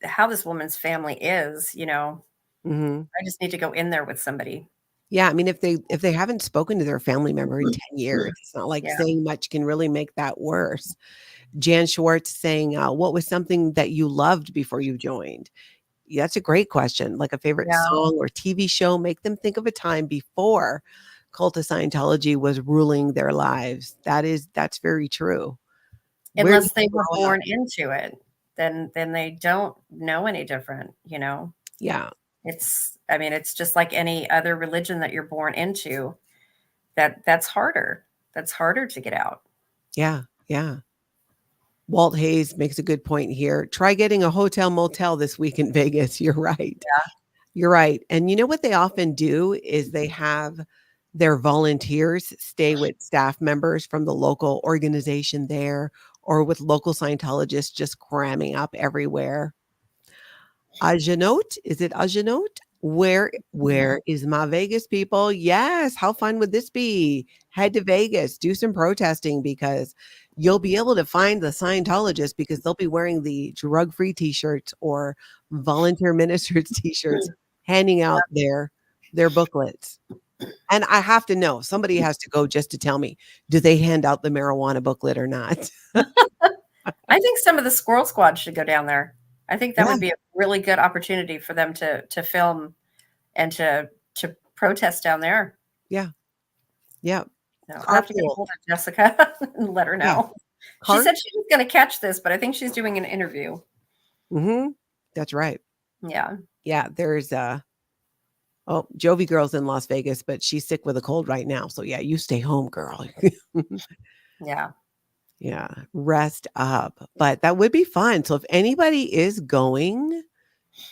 how this woman's family is, Mhm. I just need to go in there with somebody. Yeah, I mean, if they haven't spoken to their family member in 10 years, it's not like Yeah. saying much can really make that worse. Jan Schwartz saying, what was something that you loved before you joined? Yeah, that's a great question. Like a favorite Yeah. song or TV show, make them think of a time before cult of Scientology was ruling their lives. That's very true. Where did Unless they you were grow up? born into it, then they don't know any different. Yeah, I mean, it's just like any other religion that you're born into. That's harder. That's harder to get out. yeah, yeah. Walt Hayes makes a good point here. Try getting a hotel motel this week in Vegas. You're right. You're right. And you know what they often do is they have their volunteers stay with staff members from the local organization there or with local Scientologists just cramming up everywhere. Ajanote, is it Ajanote? Where is my Vegas people? Yes, how fun would this be? Head to Vegas, do some protesting because you'll be able to find the Scientologists because they'll be wearing the drug-free t-shirts or volunteer ministers t-shirts handing out their booklets. And I have to know, somebody has to go just to tell me, do they hand out the marijuana booklet or not? I think some of the Squirrel Squad should go down there. I think that Yeah. would be a really good opportunity for them to film and to protest down there. Yeah. Yeah. So I'll have to get a Carpool. hold of Jessica and let her Yeah. know. She said she was going to catch this, but I think she's doing an interview. That's right. Yeah. Yeah. There's Jovi Girl's in Las Vegas, but she's sick with a cold right now. So yeah, you stay home, girl. Yeah. Yeah. Rest up. But that would be fun. So if anybody is going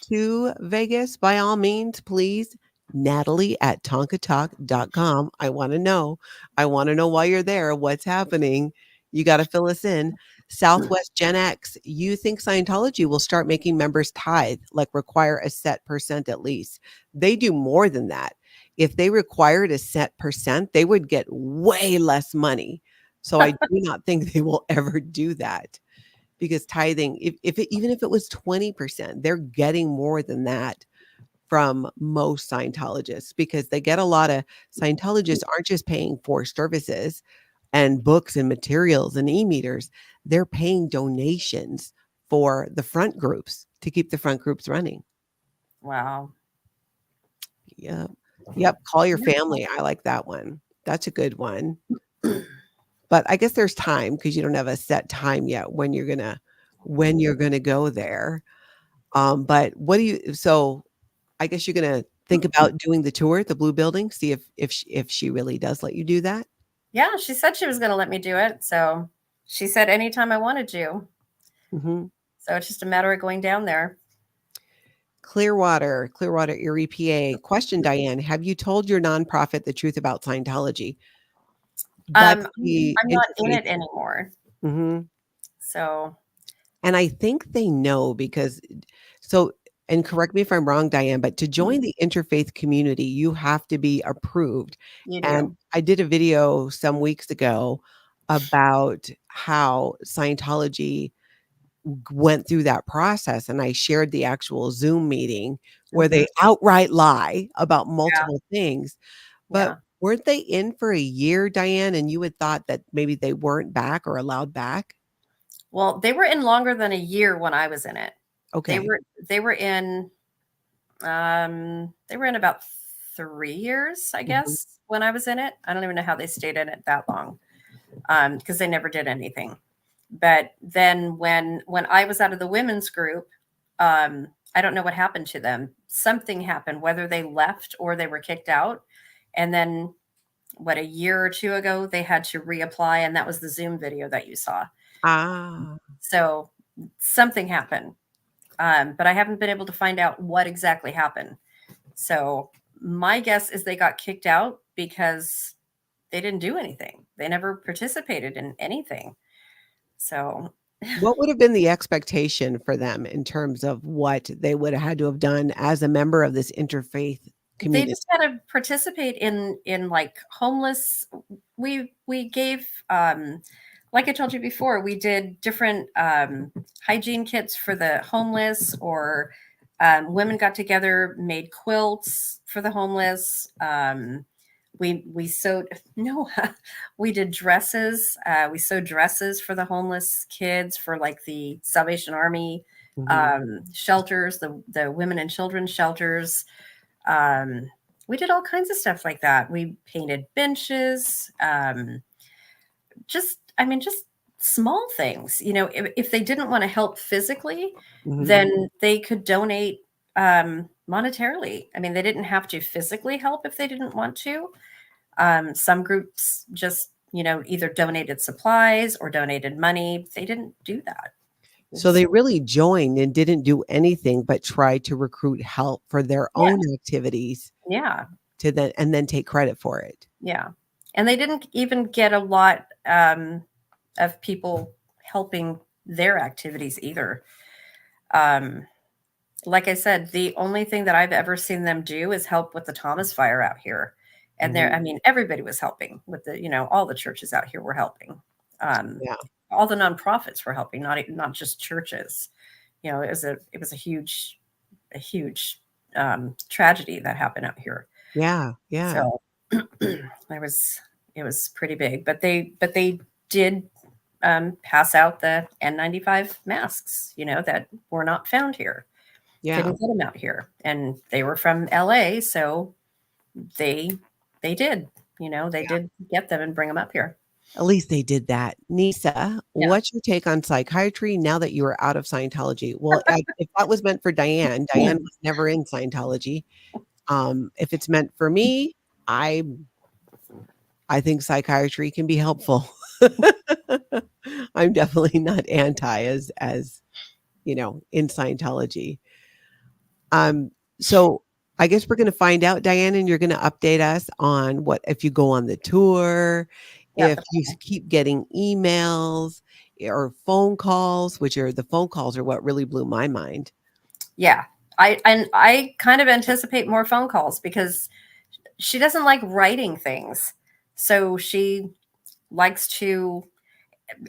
to Vegas, by all means, please, Natalie@tonkatalk.com. I want to know. I want to know why you're there, what's happening. You got to fill us in. Southwest Gen X, you think Scientology will start making members tithe, like require a set percent at least? They do more than that. If they required a set percent, they would get way less money. So I do not think they will ever do that, because tithing, even if it was 20%, they're getting more than that from most Scientologists, because they get a lot of Scientologists aren't just paying for services and books and materials and e-meters. They're paying donations for the front groups to keep the front groups running. Wow. Yep. Yep. Call your Yeah. family. I like that one. That's a good one. But I guess there's time, because you don't have a set time yet when you're gonna go there. But what do you? So I guess you're gonna think about doing the tour at the Blue Building. See if she really does let you do that. Yeah, she said she was going to let me do it. So she said anytime I wanted to. Mm-hmm. So it's just a matter of going down there. Clearwater, Erie, PA. Question, Diane, have you told your nonprofit the truth about Scientology? That's I'm the not in interfaith. it anymore. Mm-hmm. So And I think they know, because and correct me if I'm wrong, Diane, but to join the interfaith community, you have to be approved. you And do. I did a video some weeks ago about how Scientology went through that process, and I shared the actual Zoom meeting where they outright lie about Yeah. multiple things. But Yeah. weren't they in for a year, Diane? And you had thought that maybe they weren't back or allowed back? Well, they were in longer than a year when I was in it. They Okay. were they were in they were in about 3 years, I Mhm. guess, when I was in it. I don't even know how they stayed in it that long. Because they never did anything. But then when I was out of the women's group, I don't know what happened to them. Something happened, whether they left or they were kicked out. And then a year or two ago, they had to reapply, and that was the Zoom video that you saw. Ah. So something happened. But I haven't been able to find out what exactly happened. So my guess is they got kicked out because they didn't do anything. They never participated in anything. So What would have been the expectation for them in terms of what they would have had to have done as a member of this interfaith they community? just had to participate in like homeless. We gave like I told you before, we did different hygiene kits for the homeless, or women got together, made quilts for the homeless. We sewed no, we did dresses. We sewed dresses for the homeless kids, for like the Salvation Army Mhm. shelters, the women and children shelters. Um, we did all kinds of stuff like that. We painted benches. Just small things. If they didn't want to help physically, Mhm. then they could donate monetarily. I mean, they didn't have to physically help if they didn't want to. Some groups just, either donated supplies or donated money. They didn't do that. So they really joined and didn't do anything but try to recruit help for their Yeah, own activities yeah, and then take credit for it. yeah. And they didn't even get a lot of people helping their activities either. Um, like I said, the only thing that I've ever seen them do is help with the Thomas fire out here. And Mhm. I mean, everybody was helping with all the churches out here were helping. Um, Yeah. all the nonprofits were helping, not just churches. It was a huge tragedy that happened out here. Yeah. Yeah. So it was pretty big, but they did pass out the N95 masks, that were not found here. Yeah. Couldn't get them out here, and they were from LA, so they did. They did get them and bring them up here. At least they did that. Nisa, Yeah. what's your take on psychiatry now that you are out of Scientology? Well, if that was meant for Diane, Diane was never in Scientology. If it's meant for me, I think psychiatry can be helpful. I'm definitely not anti as in Scientology. So I guess we're going to find out, Diane, and you're going to update us on what if you go on the tour, Yeah. if you keep getting emails or phone calls, which are the phone calls are what really blew my mind. Yeah. I kind of anticipate more phone calls because she doesn't like writing things. So she likes to,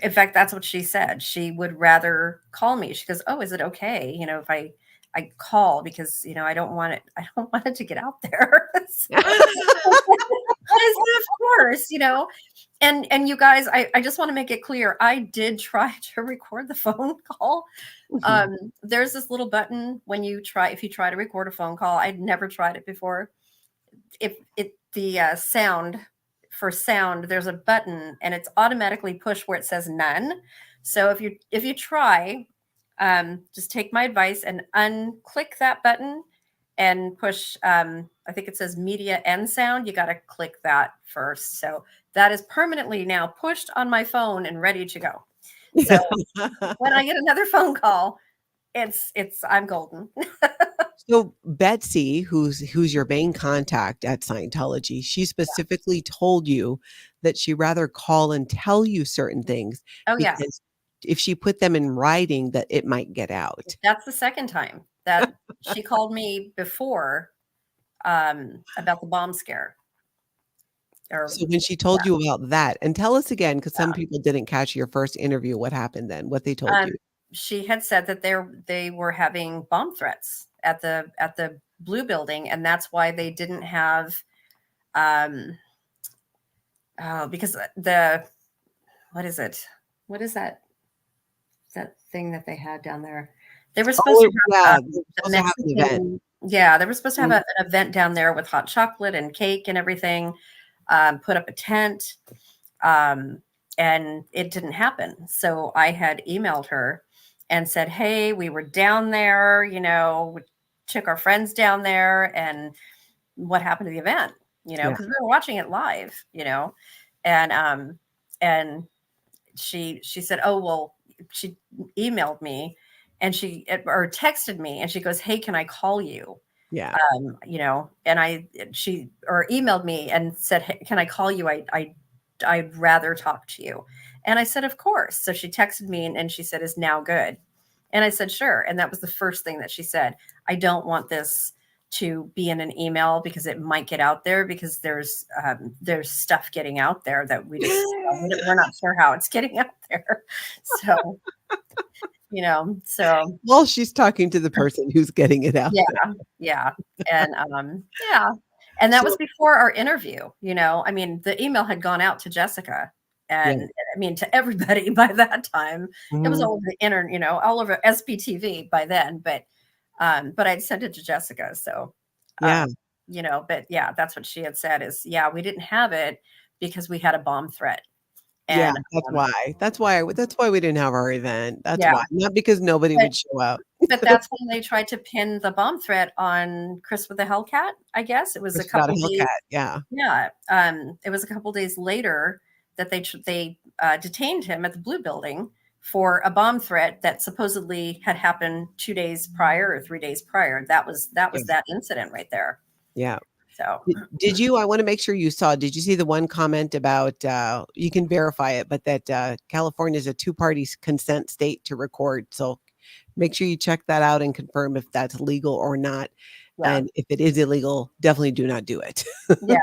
in fact, that's what she said. She would rather call me. She goes, "Oh, is it okay? If I call because, I don't want it. I don't want it to get out there." So, I said, of course, and you guys, I just want to make it clear. I did try to record the phone call. There's this little button if you try to record a phone call. I'd never tried it before. If the sound for sound, there's a button and it's automatically push where it says none. So if you try, just take my advice and unclick that button and push. I think it says media and sound. You got to click that first. So that is permanently now pushed on my phone and ready to go. So when I get another phone call, I'm golden. So Betsy, who's your main contact at Scientology, she specifically told you that she rather call and tell you certain things Oh yeah. because if she put them in writing, that it might get out. That's the second time that she called me before about the bomb scare. So when she told you about that, and tell us again, because some people didn't catch your first interview, what happened then? What they told you? She had said that they were having bomb threats at the Blue Building, and that's why they didn't have because what is it? What is that thing that they had down there? They were supposed to have the Mexican. Yeah, they were supposed to have an event down there with hot chocolate and cake and everything. Put up a tent, and it didn't happen. So I had emailed her and said, "Hey, we were down there. We took our friends down there, and what happened to the event? Because we were watching it live. And she said, "Oh well." She emailed me and or texted me and she goes, "Hey, can I call you?" Yeah. And she emailed me and said, "Hey, can I call you? I'd rather talk to you." And I said, "Of course." So she texted me and she said, "Is now good?" And I said, "Sure." And that was the first thing that she said. "I don't want this to be in an email because it might get out there because there's stuff getting out there that we're not sure how it's getting out there." So, well, she's talking to the person who's getting it out. Yeah. And and that was before our interview. I mean, the email had gone out to Jessica and I mean to everybody by that time. It was all over the internet, all over SPTV by then, but I'd sent it to Jessica. So but that's what she had said is, we didn't have it because we had a bomb threat. And that's why we didn't have our event. That's why, not because nobody would show up. But that's when they tried to pin the bomb threat on Chris with the Hellcat. I guess it was a couple of days. Yeah. It was a couple days later that they detained him at the Blue Building for a bomb threat that supposedly had happened 2 days prior or 3 days prior. That was that incident right there. Yeah. So did you? I want to make sure you saw. Did you see the one comment about? You can verify it, but that California is a two-party consent state to record. So make sure you check that out and confirm if that's legal or not. Yeah. And if it is illegal, definitely do not do it. Yeah.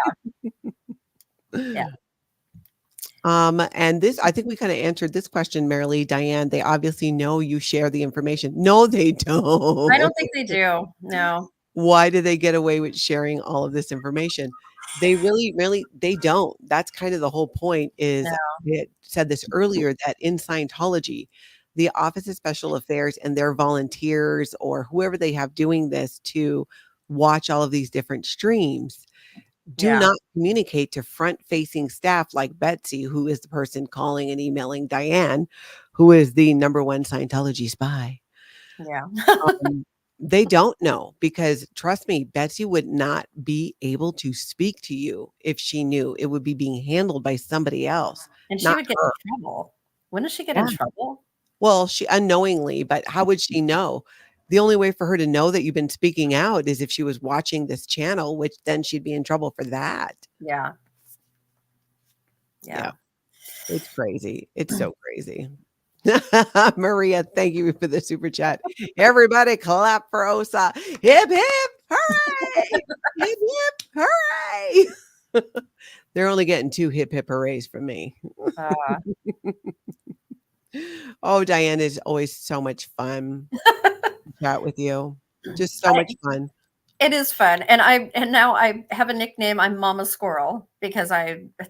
And this, I think we kind of answered this question, Marilee, Diane. They obviously know you share the information. No, they don't. I don't think they do. No. Why do they get away with sharing all of this information? They really, they don't. That's kind of the whole point is, I said this earlier, that in Scientology, the Office of Special Affairs and their volunteers or whoever they have doing this to watch all of these different streams do Yeah. not communicate to front-facing staff like Betsy, who is the person calling and emailing Diane, who is the number one Scientology spy. Yeah. They don't know because trust me, Betsy would not be able to speak to you if she knew. It would be being handled by somebody else, And she not would get her. in trouble. Wouldn't she get Yeah. in trouble? Well, she unknowingly, but how would she know? The only way for her to know that you've been speaking out is if she was watching this channel, which then she'd be in trouble for that. Yeah. Yeah. Yeah. It's crazy. It's so crazy. Maria, thank you for the super chat. Everybody clap for Osa. Hip, hip, hooray! Hip, hip, hooray! They're only getting 2 hip, hip hoorays from me. Uh, Oh, Diane is always so much fun to chat with you. Just so much fun. it is fun. And now I have a nickname. I'm Mama Squirrel because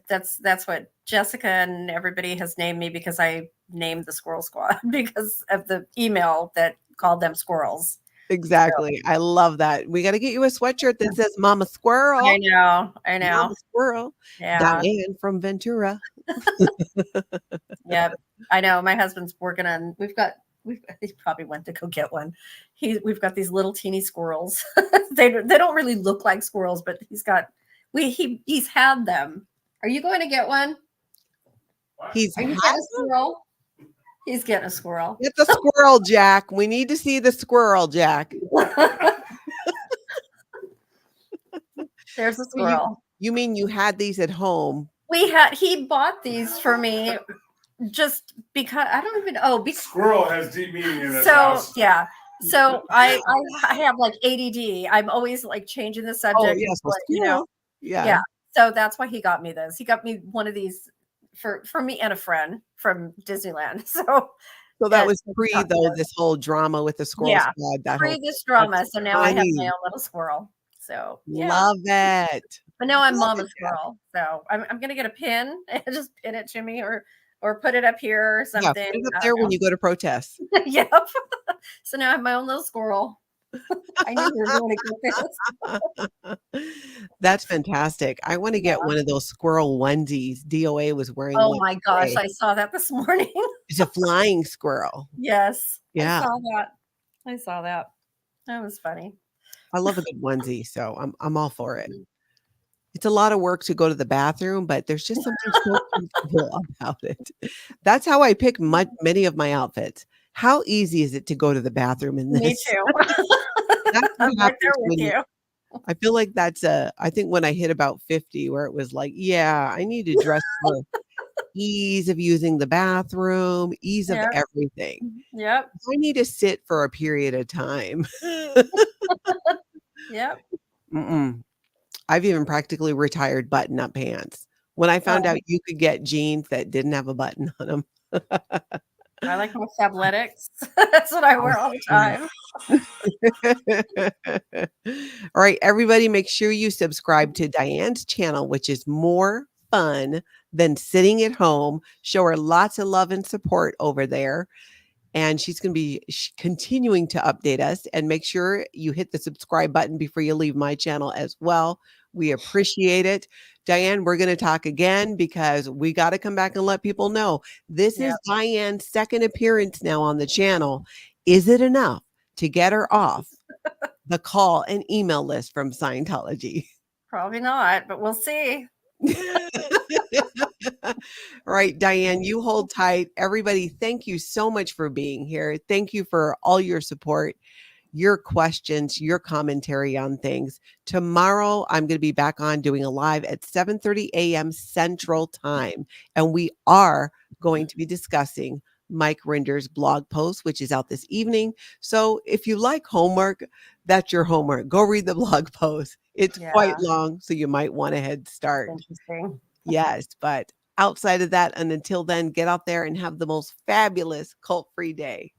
that's what Jessica and everybody has named me because I named the Squirrel Squad because of the email that called them squirrels. Exactly. I love that. We got to get you a sweatshirt that says Mama Squirrel. I know. Mama Squirrel. Yeah. Diane from Ventura. Yeah. I know. My husband's working on he probably went to go get one. We've got these little teeny squirrels. they don't really look like squirrels, but he's had them. Are you going to get one? Are you getting a squirrel? He's getting a squirrel. Get the squirrel, Jack. We need to see the squirrel, Jack. There's a squirrel. You mean you had these at home? He bought these for me just because I don't even squirrel has deep meaning in this house. Yeah. So I have like ADD. I'm always like changing the subject. Oh, yes, but, yeah. So that's why he got me this. He got me one of these for me and a friend from Disneyland. So that was pre though this whole drama with the squirrel squad. That pre this drama. So now I have my own little squirrel. So love it. But now I'm Mama Squirrel. So I'm gonna get a pin and just pin it to me or put it up here or something. Yeah, put it up there when you go to protest. Yep. So now I have my own little squirrel. I knew you were going to get this. That's fantastic. I want to get one of those squirrel onesies. DOA was wearing. Oh my gosh, I saw that this morning. It's a flying squirrel. Yes. Yeah. I saw that. That was funny. I love a good onesie, so I'm all for it. It's a lot of work to go to the bathroom, but there's just something so comfortable about it. That's how I pick many of my outfits. How easy is it to go to the bathroom in this? Me too. That's I'm right there with you. I feel like I think when I hit about 50, where it was like, yeah, I need to dress for ease of using the bathroom, ease of everything. Yep. I need to sit for a period of time. Yep. I've even practically retired button-up pants. When I found out you could get jeans that didn't have a button on them. I like my fabletics. That's what I wear all the time. All right, everybody, make sure you subscribe to Diane's channel, which is more fun than sitting at home. Show her lots of love and support over there. And she's going to be continuing to update us, and make sure you hit the subscribe button before you leave my channel as well. We appreciate it. Diane, we're going to talk again because we got to come back and let people know this is Diane's second appearance now on the channel. Is it enough to get her off the call and email list from Scientology? Probably not, but we'll see. All right, Diane, you hold tight. Everybody, thank you so much for being here. Thank you for all your support, your questions, your commentary on things. Tomorrow, I'm going to be back on doing a live at 7:30 a.m. Central Time, and we are going to be discussing Mike Rinder's blog post, which is out this evening. So if you like homework, that's your homework. Go read the blog post. It's quite long, so you might want a head start. Interesting. Yes, but outside of that, and until then, get out there and have the most fabulous cult-free day.